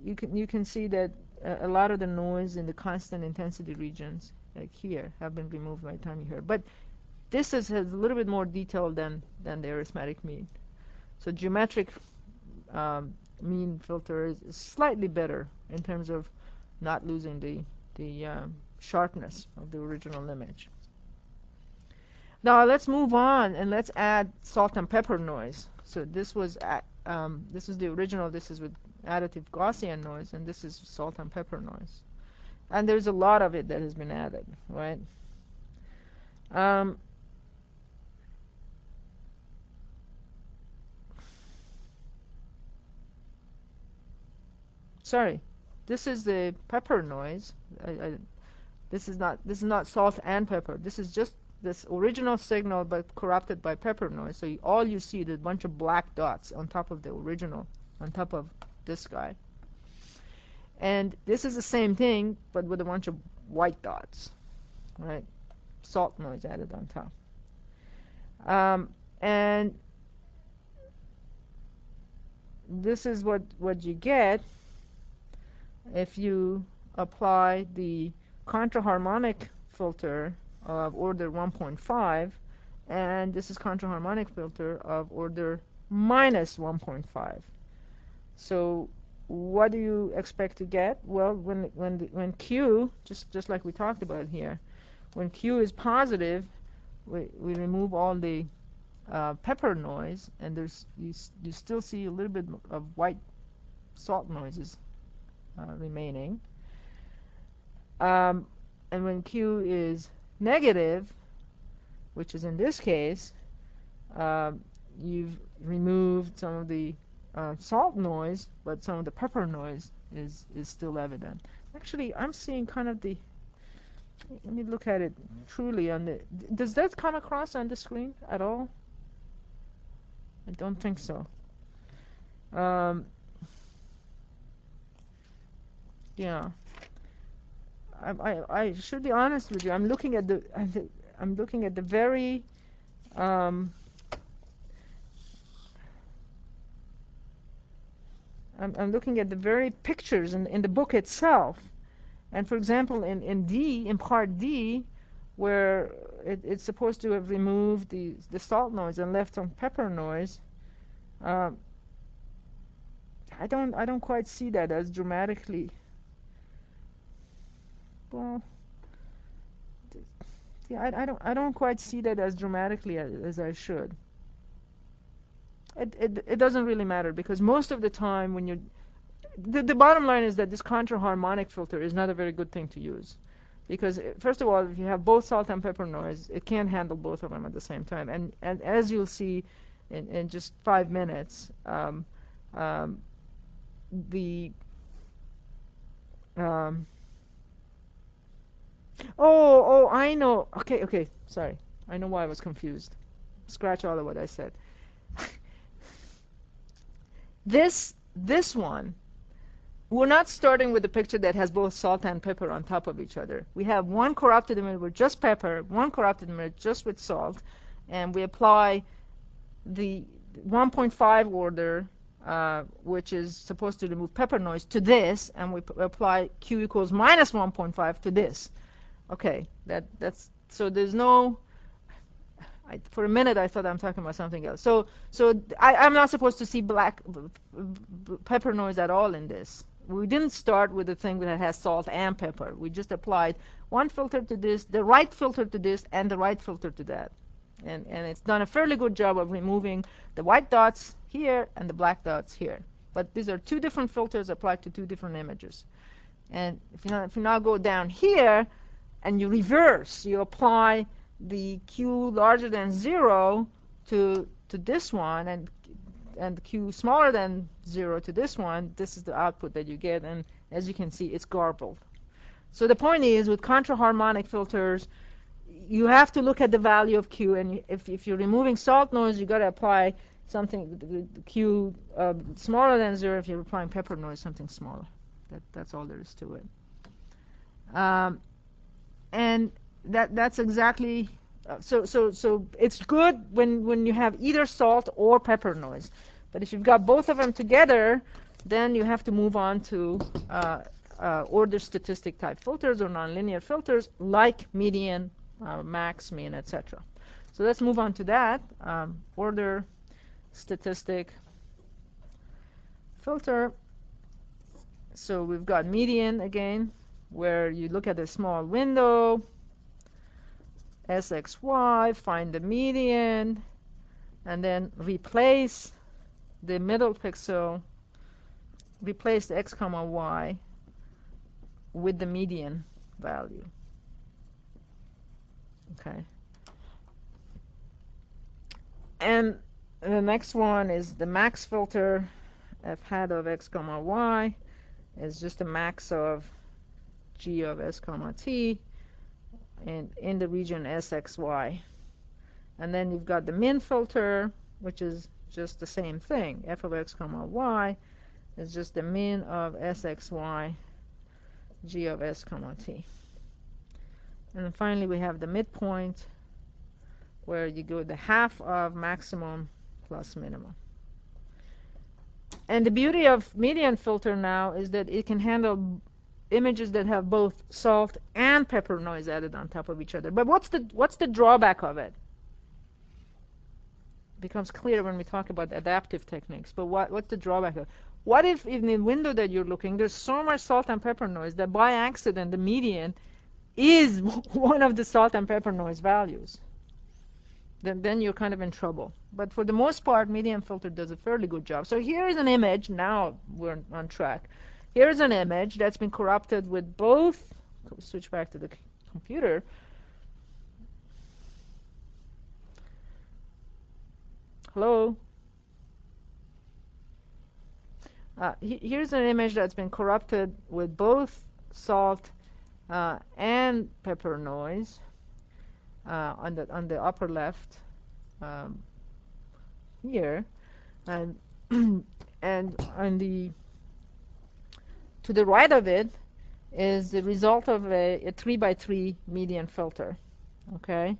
you can see that a lot of the noise in the constant intensity regions, like here, have been removed by the time you hear. But this has a little bit more detail than the arithmetic mean. So geometric mean filter is slightly better in terms of not losing the sharpness of the original image. Now let's move on and let's add salt and pepper noise. So this was this is the original. This is with additive Gaussian noise, and this is salt and pepper noise. And there's a lot of it that has been added, right? Sorry, this is the pepper noise. This is not salt and pepper. This is just this original signal but corrupted by pepper noise. So all you see is a bunch of black dots on top of the original, on top of this guy. And this is the same thing, but with a bunch of white dots, right? Salt noise added on top. And this is what you get if you apply the contraharmonic filter of order 1.5, and this is contraharmonic filter of order minus 1.5. So what do you expect to get? Well, when Q, just like we talked about here, when Q is positive, we remove all the pepper noise, and you still see a little bit of white salt noises remaining. And when Q is negative, which is in this case, you've removed some of the salt noise, but some of the pepper noise is still evident. Actually, I'm seeing kind of the, let me look at it truly on the, does that come across on the screen at all? I don't think so. Yeah. I should be honest with you. I'm looking at the very I'm looking at the very pictures in the book itself. And for example, in part D, where it's supposed to have removed the salt noise and left some pepper noise, I don't quite see that as dramatically. Well, yeah, I don't quite see that as dramatically as I should. It doesn't really matter, because most of the time when you, the bottom line is that this contraharmonic filter is not a very good thing to use, because first of all, if you have both salt and pepper noise, it can't handle both of them at the same time. And as you'll see in just 5 minutes, oh, I know. Okay, sorry. I know why I was confused. Scratch all of what I said. This one, we're not starting with a picture that has both salt and pepper on top of each other. We have one corrupted image with just pepper, one corrupted image just with salt, and we apply the 1.5 order, which is supposed to remove pepper noise, to this, and we apply Q equals minus 1.5 to this. Okay, that's so there's no. For a minute, I thought I'm talking about something else. So I'm not supposed to see black pepper noise at all in this. We didn't start with the thing that has salt and pepper. We just applied one filter to this, the right filter to this, and the right filter to that. And it's done a fairly good job of removing the white dots here and the black dots here. But these are two different filters applied to two different images. And if you now go down here and you reverse, you apply the Q larger than 0 to this one, and Q smaller than 0 to this one, this is the output that you get, and as you can see, it's garbled. So the point is, with contraharmonic filters, you have to look at the value of Q, and if you're removing salt noise, you got to apply something, the Q smaller than 0. If you're applying pepper noise, something smaller. That's all there is to it. And that's exactly so it's good when you have either salt or pepper noise, but if you've got both of them together, then you have to move on to order statistic type filters or nonlinear filters like median, max, mean, etc. So let's move on to that. Order statistic filter. So we've got median again, where you look at a small window, SXY, find the median, and then replace the middle pixel, replace the x comma y with the median value. Okay. And the next one is the max filter. F hat of x comma y is just a max of g of s comma t. in the region SXY. And then you've got the min filter, which is just the same thing. F of x comma y is just the min of SXY, G of S comma T. And then finally we have the midpoint, where you go the half of maximum plus minimum. And the beauty of median filter now is that it can handle images that have both salt and pepper noise added on top of each other. But what's the drawback of it? Becomes clear when we talk about adaptive techniques. But what's the drawback of it? What if in the window that you're looking, there's so much salt and pepper noise that by accident the median is one of the salt and pepper noise values? Then you're kind of in trouble. But for the most part, median filter does a fairly good job. So here is an image. Now we're on track. Here's an image that's been corrupted with both. Switch back to the computer. Hello? Here's an image that's been corrupted with both salt and pepper noise on the upper left here, and and on the to the right of it is the result of a 3x3 median filter. Okay,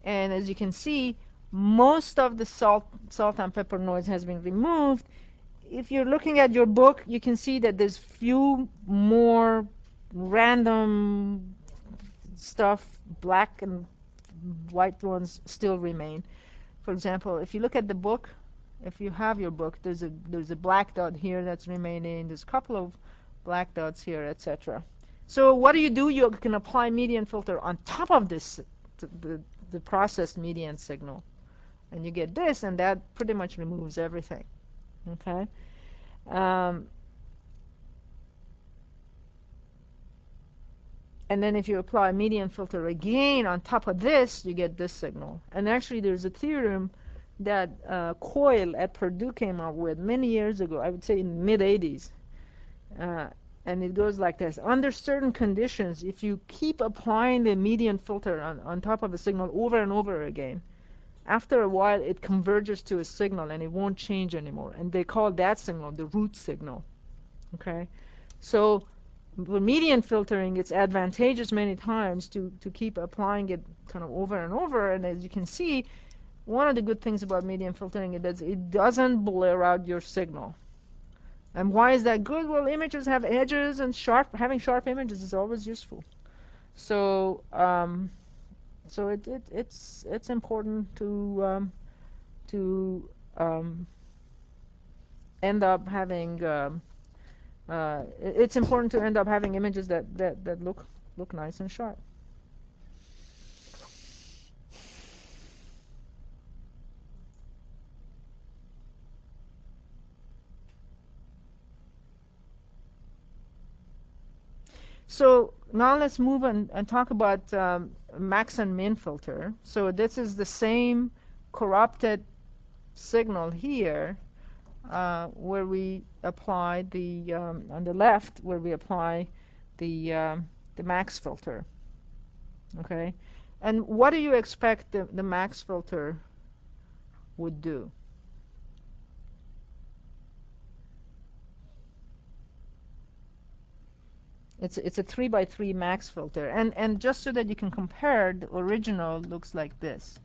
and as you can see, most of the salt and pepper noise has been removed. If you're looking at your book, you can see that there's few more random stuff, black and white ones still remain. For example, if you look at the book, if you have your book, there's a black dot here that's remaining. There's a couple of black dots here, etc. So what do? You can apply median filter on top of this, the processed median signal, and you get this, and that pretty much removes everything. Okay. And then if you apply median filter again on top of this, you get this signal. And actually there's a theorem that Coyle at Purdue came up with many years ago, I would say in the mid-'80s. And it goes like this. Under certain conditions, if you keep applying the median filter on top of a signal over and over again, after a while it converges to a signal and it won't change anymore. And they call that signal the root signal. Okay? So for median filtering, it's advantageous many times to keep applying it kind of over and over. And as you can see, one of the good things about median filtering is that it doesn't blur out your signal. And why is that good? Well, images have edges, and having sharp images is always useful. So it's important to end up having it's important to end up having images that look nice and sharp. So now let's move on and talk about max and min filter. So this is the same corrupted signal here, where we apply the on the left, where we apply the max filter. Okay, and what do you expect the max filter would do? It's a 3x3 max filter, and just so that you can compare, the original looks like this.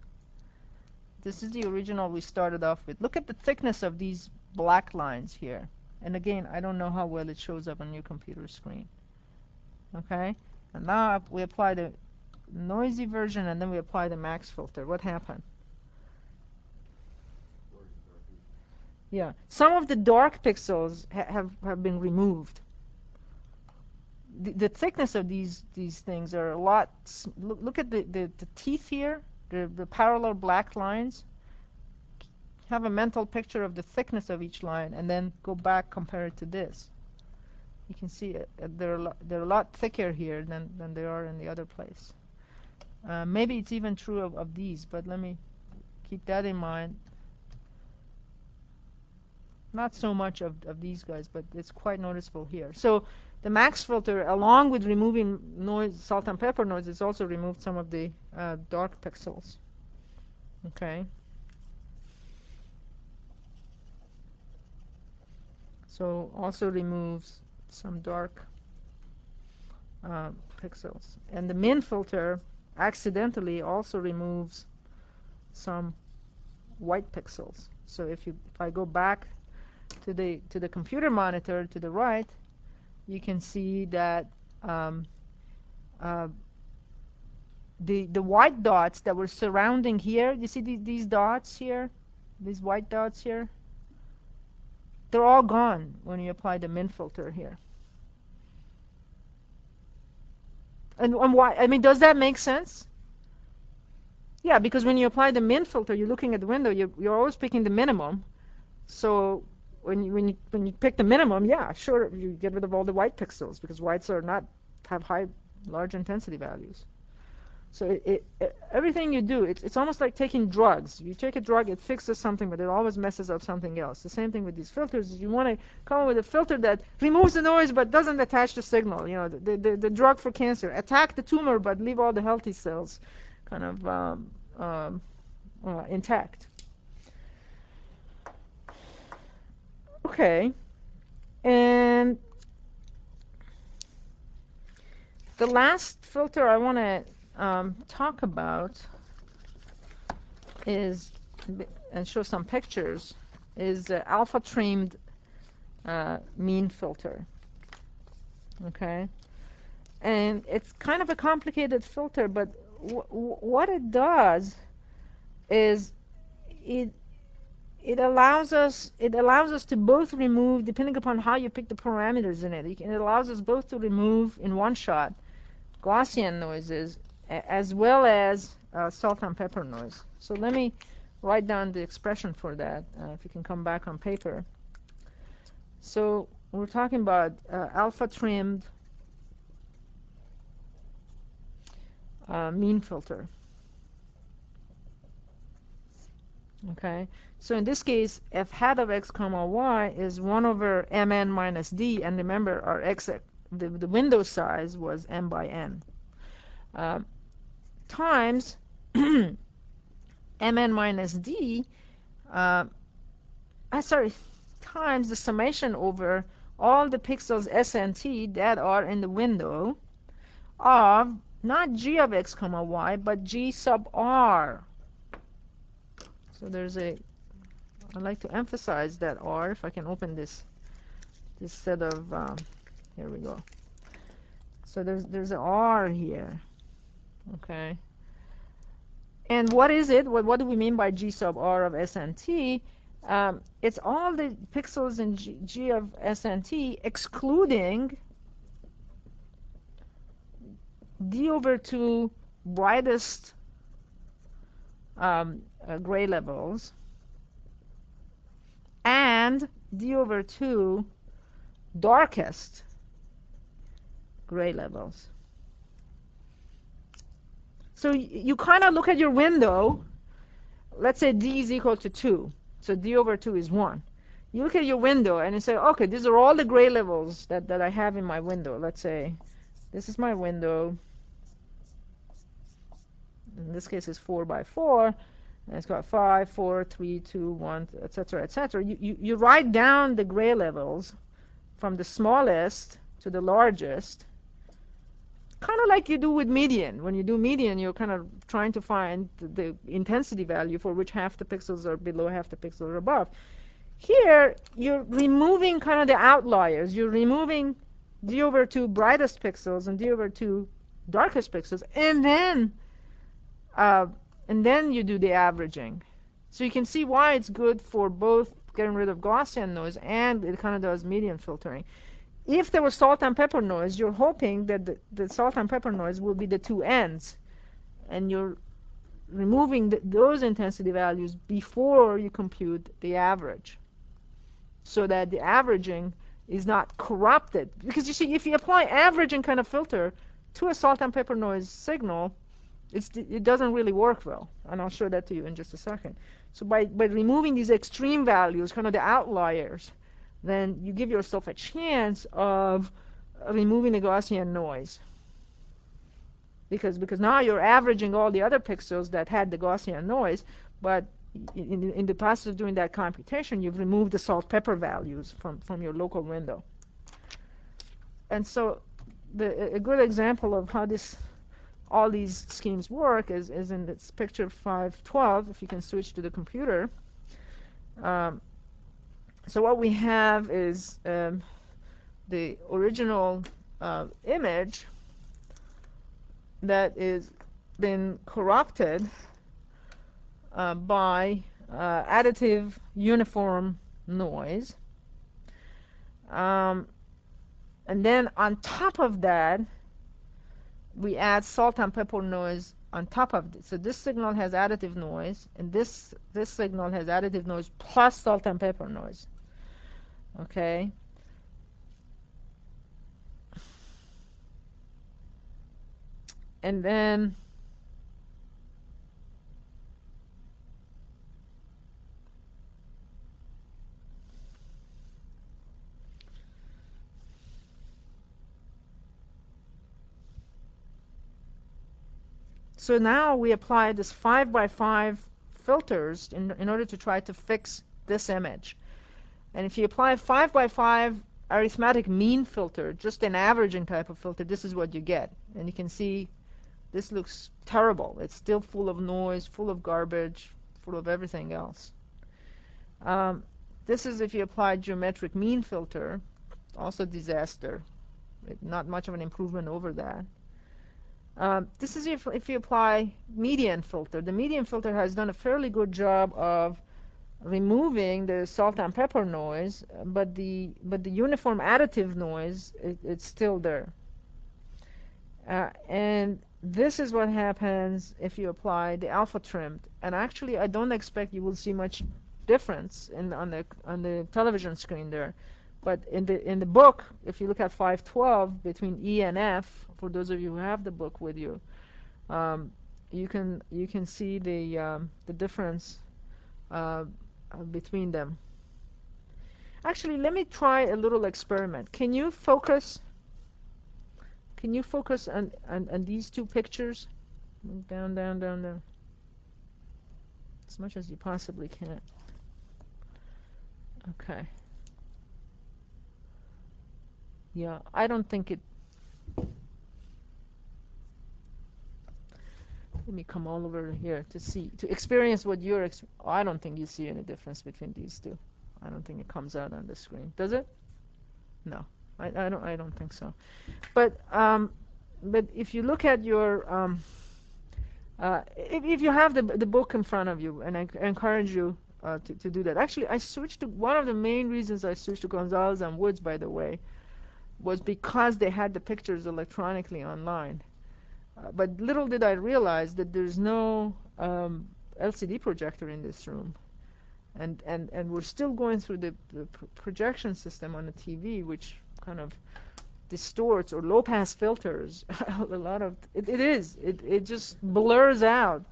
This is the original we started off with. Look at the thickness of these black lines here. And again, I don't know how well it shows up on your computer screen. Okay? And now we apply the noisy version, and then we apply the max filter. What happened? Yeah. Some of the dark pixels have been removed. The thickness of these things are a lot. Look at the teeth here, the parallel black lines. Have a mental picture of the thickness of each line, and then go back, compare it to this. You can see they're a lot thicker here than they are in the other place. Maybe it's even true of these, but let me keep that in mind. Not so much of these guys, but it's quite noticeable here. So the max filter, along with removing noise, salt and pepper noise, it's also removed some of the dark pixels. Okay. So also removes some dark pixels. And the min filter accidentally also removes some white pixels. So if I go back to the computer monitor to the right, you can see that the white dots that were surrounding here, you see these dots here, these white dots here, they're all gone when you apply the min filter here. And why? I mean, does that make sense? Yeah, because when you apply the min filter, you're looking at the window, you're always picking the minimum. So when you pick the minimum, yeah, sure, you get rid of all the white pixels because whites are not have large intensity values. So everything you do, it's almost like taking drugs. You take a drug, it fixes something, but it always messes up something else. The same thing with these filters. You want to come up with a filter that removes the noise but doesn't attach the signal. You know, the drug for cancer. Attack the tumor but leave all the healthy cells kind of intact. Okay. And the last filter I want to talk about is, and show some pictures, is alpha trimmed mean filter. Okay, and it's kind of a complicated filter, but what it does is it allows us to both remove, depending upon how you pick the parameters in it. It allows us both to remove in one shot Gaussian noises as well as salt and pepper noise. So let me write down the expression for that, if you can come back on paper. So we're talking about alpha trimmed mean filter. Okay, so in this case, f hat of x comma y is 1 over mn minus d, and remember our x, the window size was m by n, times mn minus d, times the summation over all the pixels s and t that are in the window of not g of x comma y, but g sub r. So there's I'd like to emphasize that r, if I can open this set of, here we go. So there's an r here, okay. And what is it? What do we mean by g sub r of s and t? It's all the pixels in g of s and t excluding d over 2 brightest gray levels and d over 2 darkest gray levels. So you kind of look at your window. Let's say d is equal to 2. So d over 2 is 1. You look at your window and you say, okay, these are all the gray levels that I have in my window. Let's say this is my window. In this case, it's 4 by 4. And it's got 5, 4, 3, 2, 1, etc., etc. You write down the gray levels from the smallest to the largest, kind of like you do with median. When you do median, you're kind of trying to find the intensity value for which half the pixels are below, half the pixels are above. Here, you're removing kind of the outliers. You're removing d over 2 brightest pixels and d over 2 darkest pixels, and then you do the averaging. So you can see why it's good for both getting rid of Gaussian noise and it kind of does median filtering. If there was salt and pepper noise, you're hoping that the salt and pepper noise will be the two ends, and you're removing those intensity values before you compute the average, so that the averaging is not corrupted. Because you see, if you apply averaging kind of filter to a salt and pepper noise signal, it doesn't really work well, and I'll show that to you in just a second. So by removing these extreme values, kind of the outliers, then you give yourself a chance of removing the Gaussian noise. Because now you're averaging all the other pixels that had the Gaussian noise, but in the process of doing that computation, you've removed the salt pepper values from your local window. And so a good example of how all these schemes work is in this picture 512, if you can switch to the computer. So what we have is the original image that is been corrupted by additive uniform noise. And then on top of that, we add salt and pepper noise on top of this. So this signal has additive noise, and this signal has additive noise plus salt and pepper noise. Okay? And then so now we apply this 5 by 5 filters in order to try to fix this image. And if you apply 5 by 5 arithmetic mean filter, just an averaging type of filter, this is what you get. And you can see this looks terrible. It's still full of noise, full of garbage, full of everything else. This is if you apply geometric mean filter, also disaster. Not much of an improvement over that. This is if you apply median filter. The median filter has done a fairly good job of removing the salt and pepper noise, but the uniform additive noise, it's still there. And this is what happens if you apply the alpha trimmed. And actually, I don't expect you will see much difference on the television screen there. But in the book, if you look at 512 between E and F, for those of you who have the book with you, you can see the difference between them. Actually, let me try a little experiment. Can you focus? Can you focus on these two pictures? Down, down, down, down. As much as you possibly can. Okay. Yeah, I don't think it... Let me come all over here to experience what you're... I don't think you see any difference between these two. I don't think it comes out on the screen. Does it? No, I don't think so. But if you look at your... if you have the book in front of you, and I encourage you to do that. Actually, I switched to... One of the main reasons I switched to Gonzalez and Woods, by the way, was because they had the pictures electronically online. But little did I realize that there's no LCD projector in this room. And we're still going through the projection system on the TV, which kind of distorts or low-pass filters a lot of... It just blurs out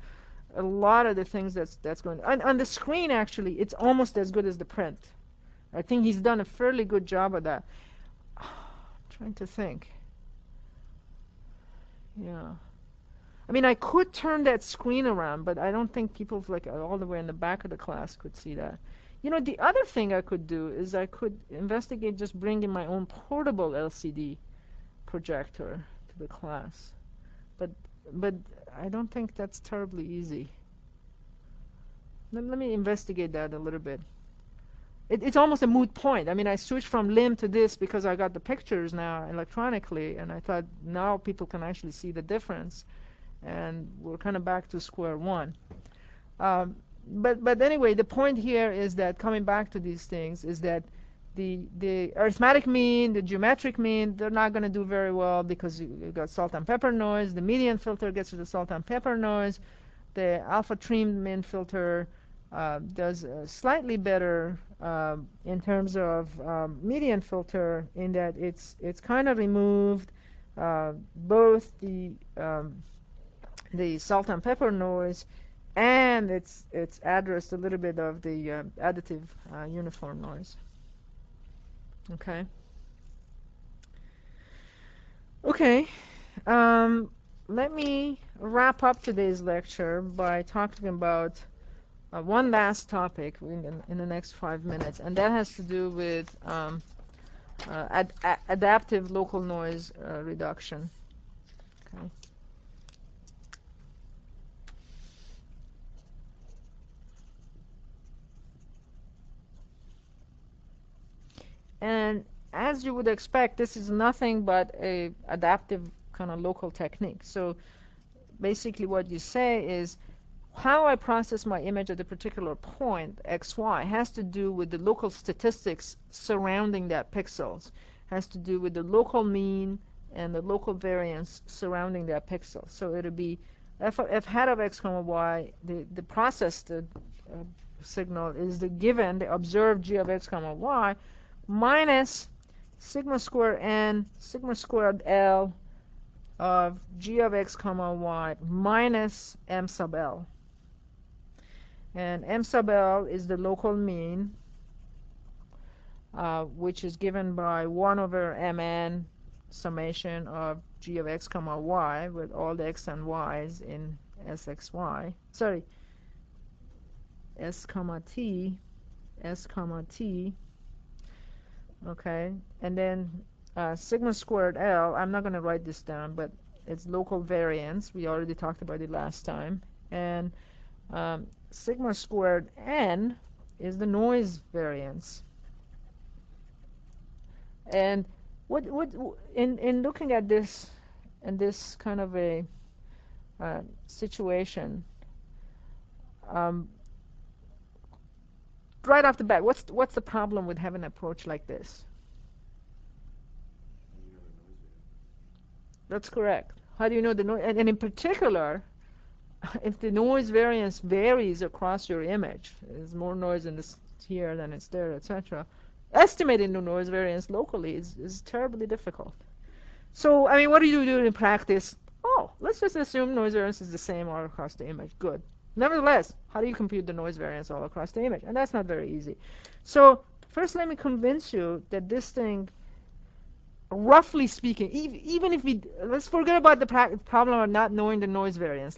a lot of the things that's going on the screen. Actually, it's almost as good as the print. I think he's done a fairly good job of that. Trying to think. Yeah. I mean, I could turn that screen around, but I don't think people like all the way in the back of the class could see that. You know, the other thing I could do is I could investigate just bringing my own portable LCD projector to the class. But I don't think that's terribly easy. Let me investigate that a little bit. It's almost a moot point. I mean, I switched from LIM to this because I got the pictures now electronically, and I thought now people can actually see the difference, and we're kind of back to square one. But anyway, the point here is that coming back to these things is that the arithmetic mean, the geometric mean, they're not going to do very well because you've got salt and pepper noise. The median filter gets to the salt and pepper noise. The alpha trimmed mean filter does slightly better in terms of median filter, in that it's kind of removed both the salt and pepper noise, and it's addressed a little bit of the additive uniform noise. Okay. Okay. Um, Let me wrap up today's lecture by talking about one last topic in the next 5 minutes, and that has to do with adaptive local noise reduction. Okay. And as you would expect, this is nothing but a adaptive kind of local technique. So basically what you say is how I process my image at a particular point, xy, has to do with the local statistics surrounding that pixels, has to do with the local mean and the local variance surrounding that pixel. So it'll be f hat of x comma y, the processed signal is the given, the observed g of x comma y, minus sigma squared n, sigma squared L of g of x comma y minus m sub L. And m sub L is the local mean, which is given by 1 over mn summation of g of x comma y with all the x and y's in sxy. Sorry, s comma t, s comma t. Okay, and then sigma squared L, I'm not going to write this down, but it's local variance. We already talked about it last time. And sigma squared n is the noise variance. And what in looking at this in this kind of a situation, right off the bat, what's the problem with having an approach like this? That's correct. How do you know the noise? And in particular, if the noise variance varies across your image, there's more noise in this here than it's there, etc. Estimating the noise variance locally is terribly difficult. So, I mean, what do you do in practice? Oh, let's just assume noise variance is the same all across the image. Good. Nevertheless, how do you compute the noise variance all across the image? And that's not very easy. So, first let me convince you that this thing, roughly speaking, even if let's forget about the problem of not knowing the noise variance.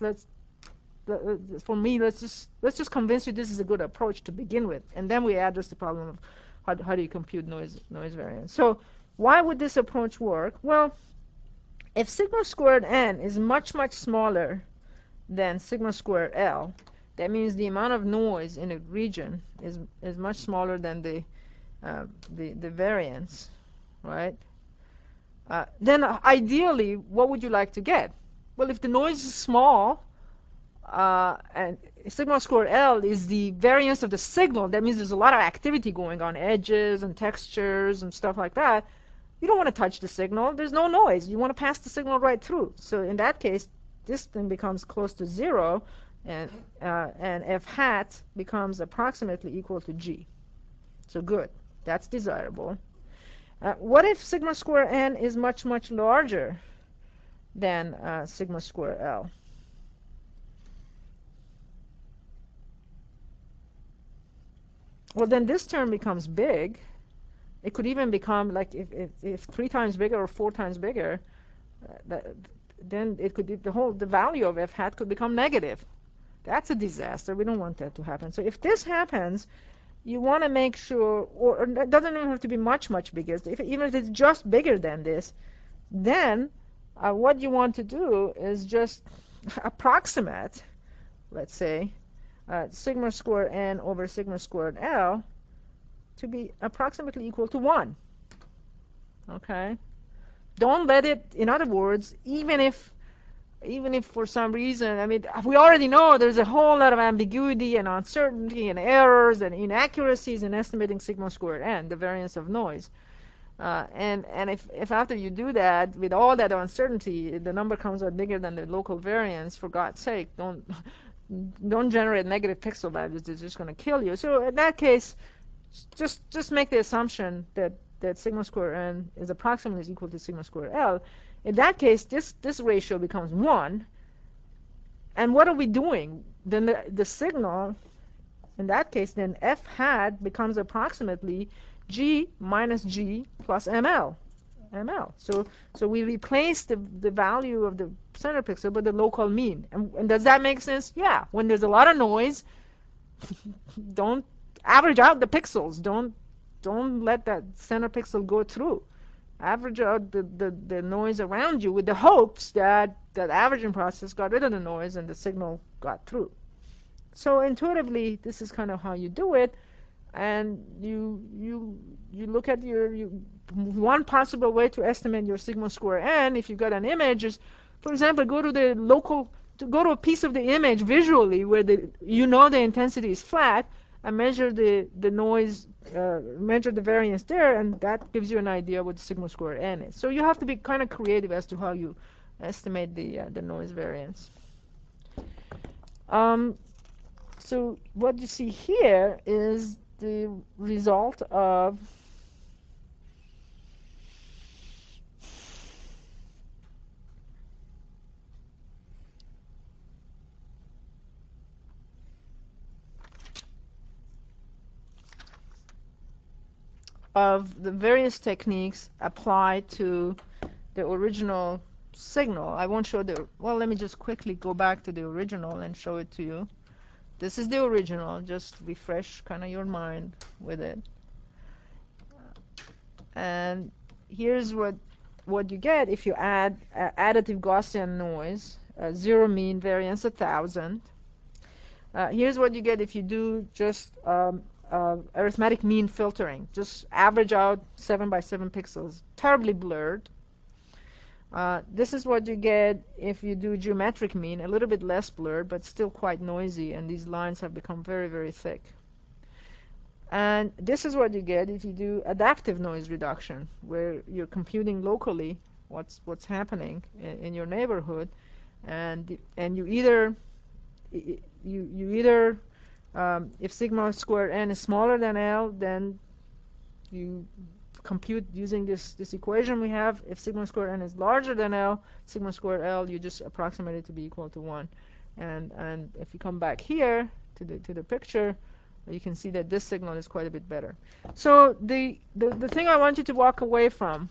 For me, let's just convince you this is a good approach to begin with, and then we address the problem of how do you compute noise variance. So why would this approach work? Well, if sigma squared n is much smaller than sigma squared L, that means the amount of noise in a region is much smaller than the variance, right? Then ideally, what would you like to get? Well, if the noise is small, and sigma squared L is the variance of the signal, that means there's a lot of activity going on, edges and textures and stuff like that. You don't want to touch the signal. There's no noise. You want to pass the signal right through. So in that case, this thing becomes close to 0, and f hat becomes approximately equal to g. So good. That's desirable. What if sigma square n is much larger than sigma square L? Well, then this term becomes big. It could even become like if 3 times bigger or 4 times bigger, then it could the value of f hat could become negative. That's a disaster. We don't want that to happen. So if this happens, you want to make sure, or it doesn't even have to be much bigger. Even if it's just bigger than this, then what you want to do is just approximate, let's say, sigma squared n over sigma squared L to be approximately equal to 1. Okay? Don't let it, in other words, even if for some reason, I mean, we already know there's a whole lot of ambiguity and uncertainty and errors and inaccuracies in estimating sigma squared n, the variance of noise. And if after you do that, with all that uncertainty, the number comes out bigger than the local variance, for God's sake, don't generate negative pixel values. It's just going to kill you. So in that case, just make the assumption that sigma squared n is approximately equal to sigma squared L. In that case, this ratio becomes 1. And what are we doing? Then the signal, in that case, then f hat becomes approximately g minus g plus ml. ml. So we replace the value of the center pixel with the local mean. And does that make sense? Yeah. When there's a lot of noise, don't average out the pixels. Don't let that center pixel go through. Average out the noise around you with the hopes that that averaging process got rid of the noise and the signal got through. So intuitively, this is kind of how you do it. And you look at one possible way to estimate your sigma square n if you've got an image is, for example, go to a piece of the image visually where the intensity is flat, and measure the noise, measure the variance there, and that gives you an idea what the sigma square n is. So you have to be kind of creative as to how you estimate the noise variance. So what you see here is the result of the various techniques applied to the original signal. I won't show well, let me just quickly go back to the original and show it to you. This is the original. Just refresh kind of your mind with it. And here's what you get if you add additive Gaussian noise, zero mean variance 1,000. Here's what you get if you do just arithmetic mean filtering. Just average out 7 by 7 pixels. Terribly blurred. This is what you get if you do geometric mean, a little bit less blurred, but still quite noisy, and these lines have become very, very thick. And this is what you get if you do adaptive noise reduction, where you're computing locally what's happening in your neighborhood, and you either if sigma squared n is smaller than L, then you compute using this equation we have. If sigma squared n is larger than L, sigma squared L, you just approximate it to be equal to 1. And if you come back here to the picture, you can see that this signal is quite a bit better. So the thing I want you to walk away from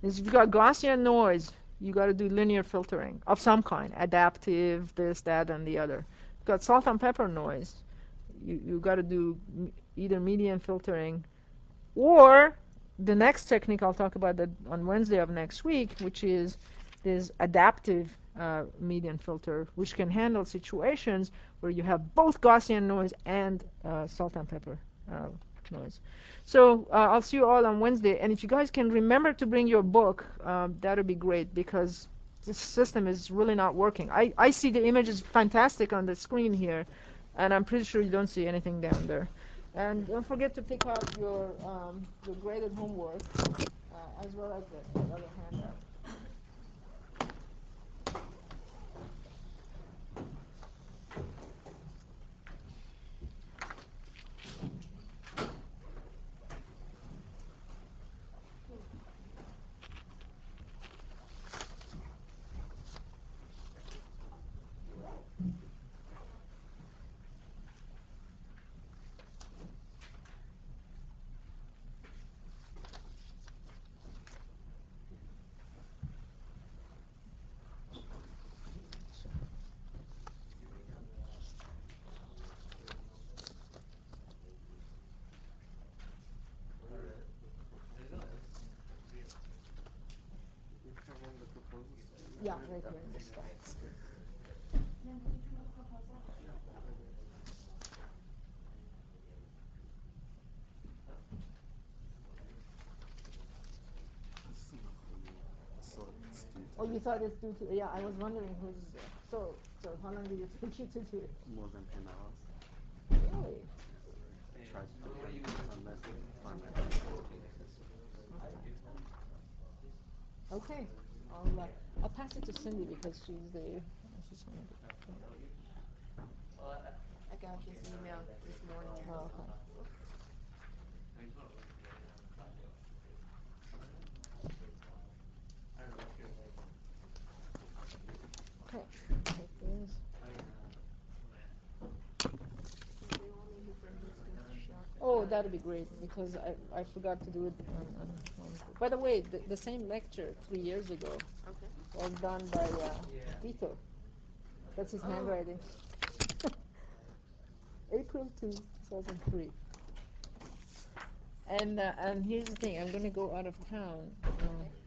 is, if you've got Gaussian noise, you got to do linear filtering of some kind, adaptive, this, that, and the other. You've got salt and pepper noise, you got to do either median filtering, or the next technique I'll talk about that on Wednesday of next week, which is this adaptive median filter, which can handle situations where you have both Gaussian noise and salt and pepper noise. So I'll see you all on Wednesday, and if you guys can remember to bring your book, that would be great, because this system is really not working. I see the images fantastic on the screen here, and I'm pretty sure you don't see anything down there. And don't forget to pick out your graded homework, as well as the other handout. Yeah, right here in the slides. Oh, you thought it's due to, yeah, I was wondering who's, so how long did it take you to do it? More than 10 hours. Really? Try to unless you find my Okay. I'll pass it to Cindy because she's she's going to I got his email this morning. Oh, okay. Okay. Take this. Oh, Oh, that'd be great, because I forgot to do it by the way, the same lecture 3 years ago Okay. was done by Vito. That's his handwriting. April 2003. And here's the thing, I'm going to go out of town. Okay.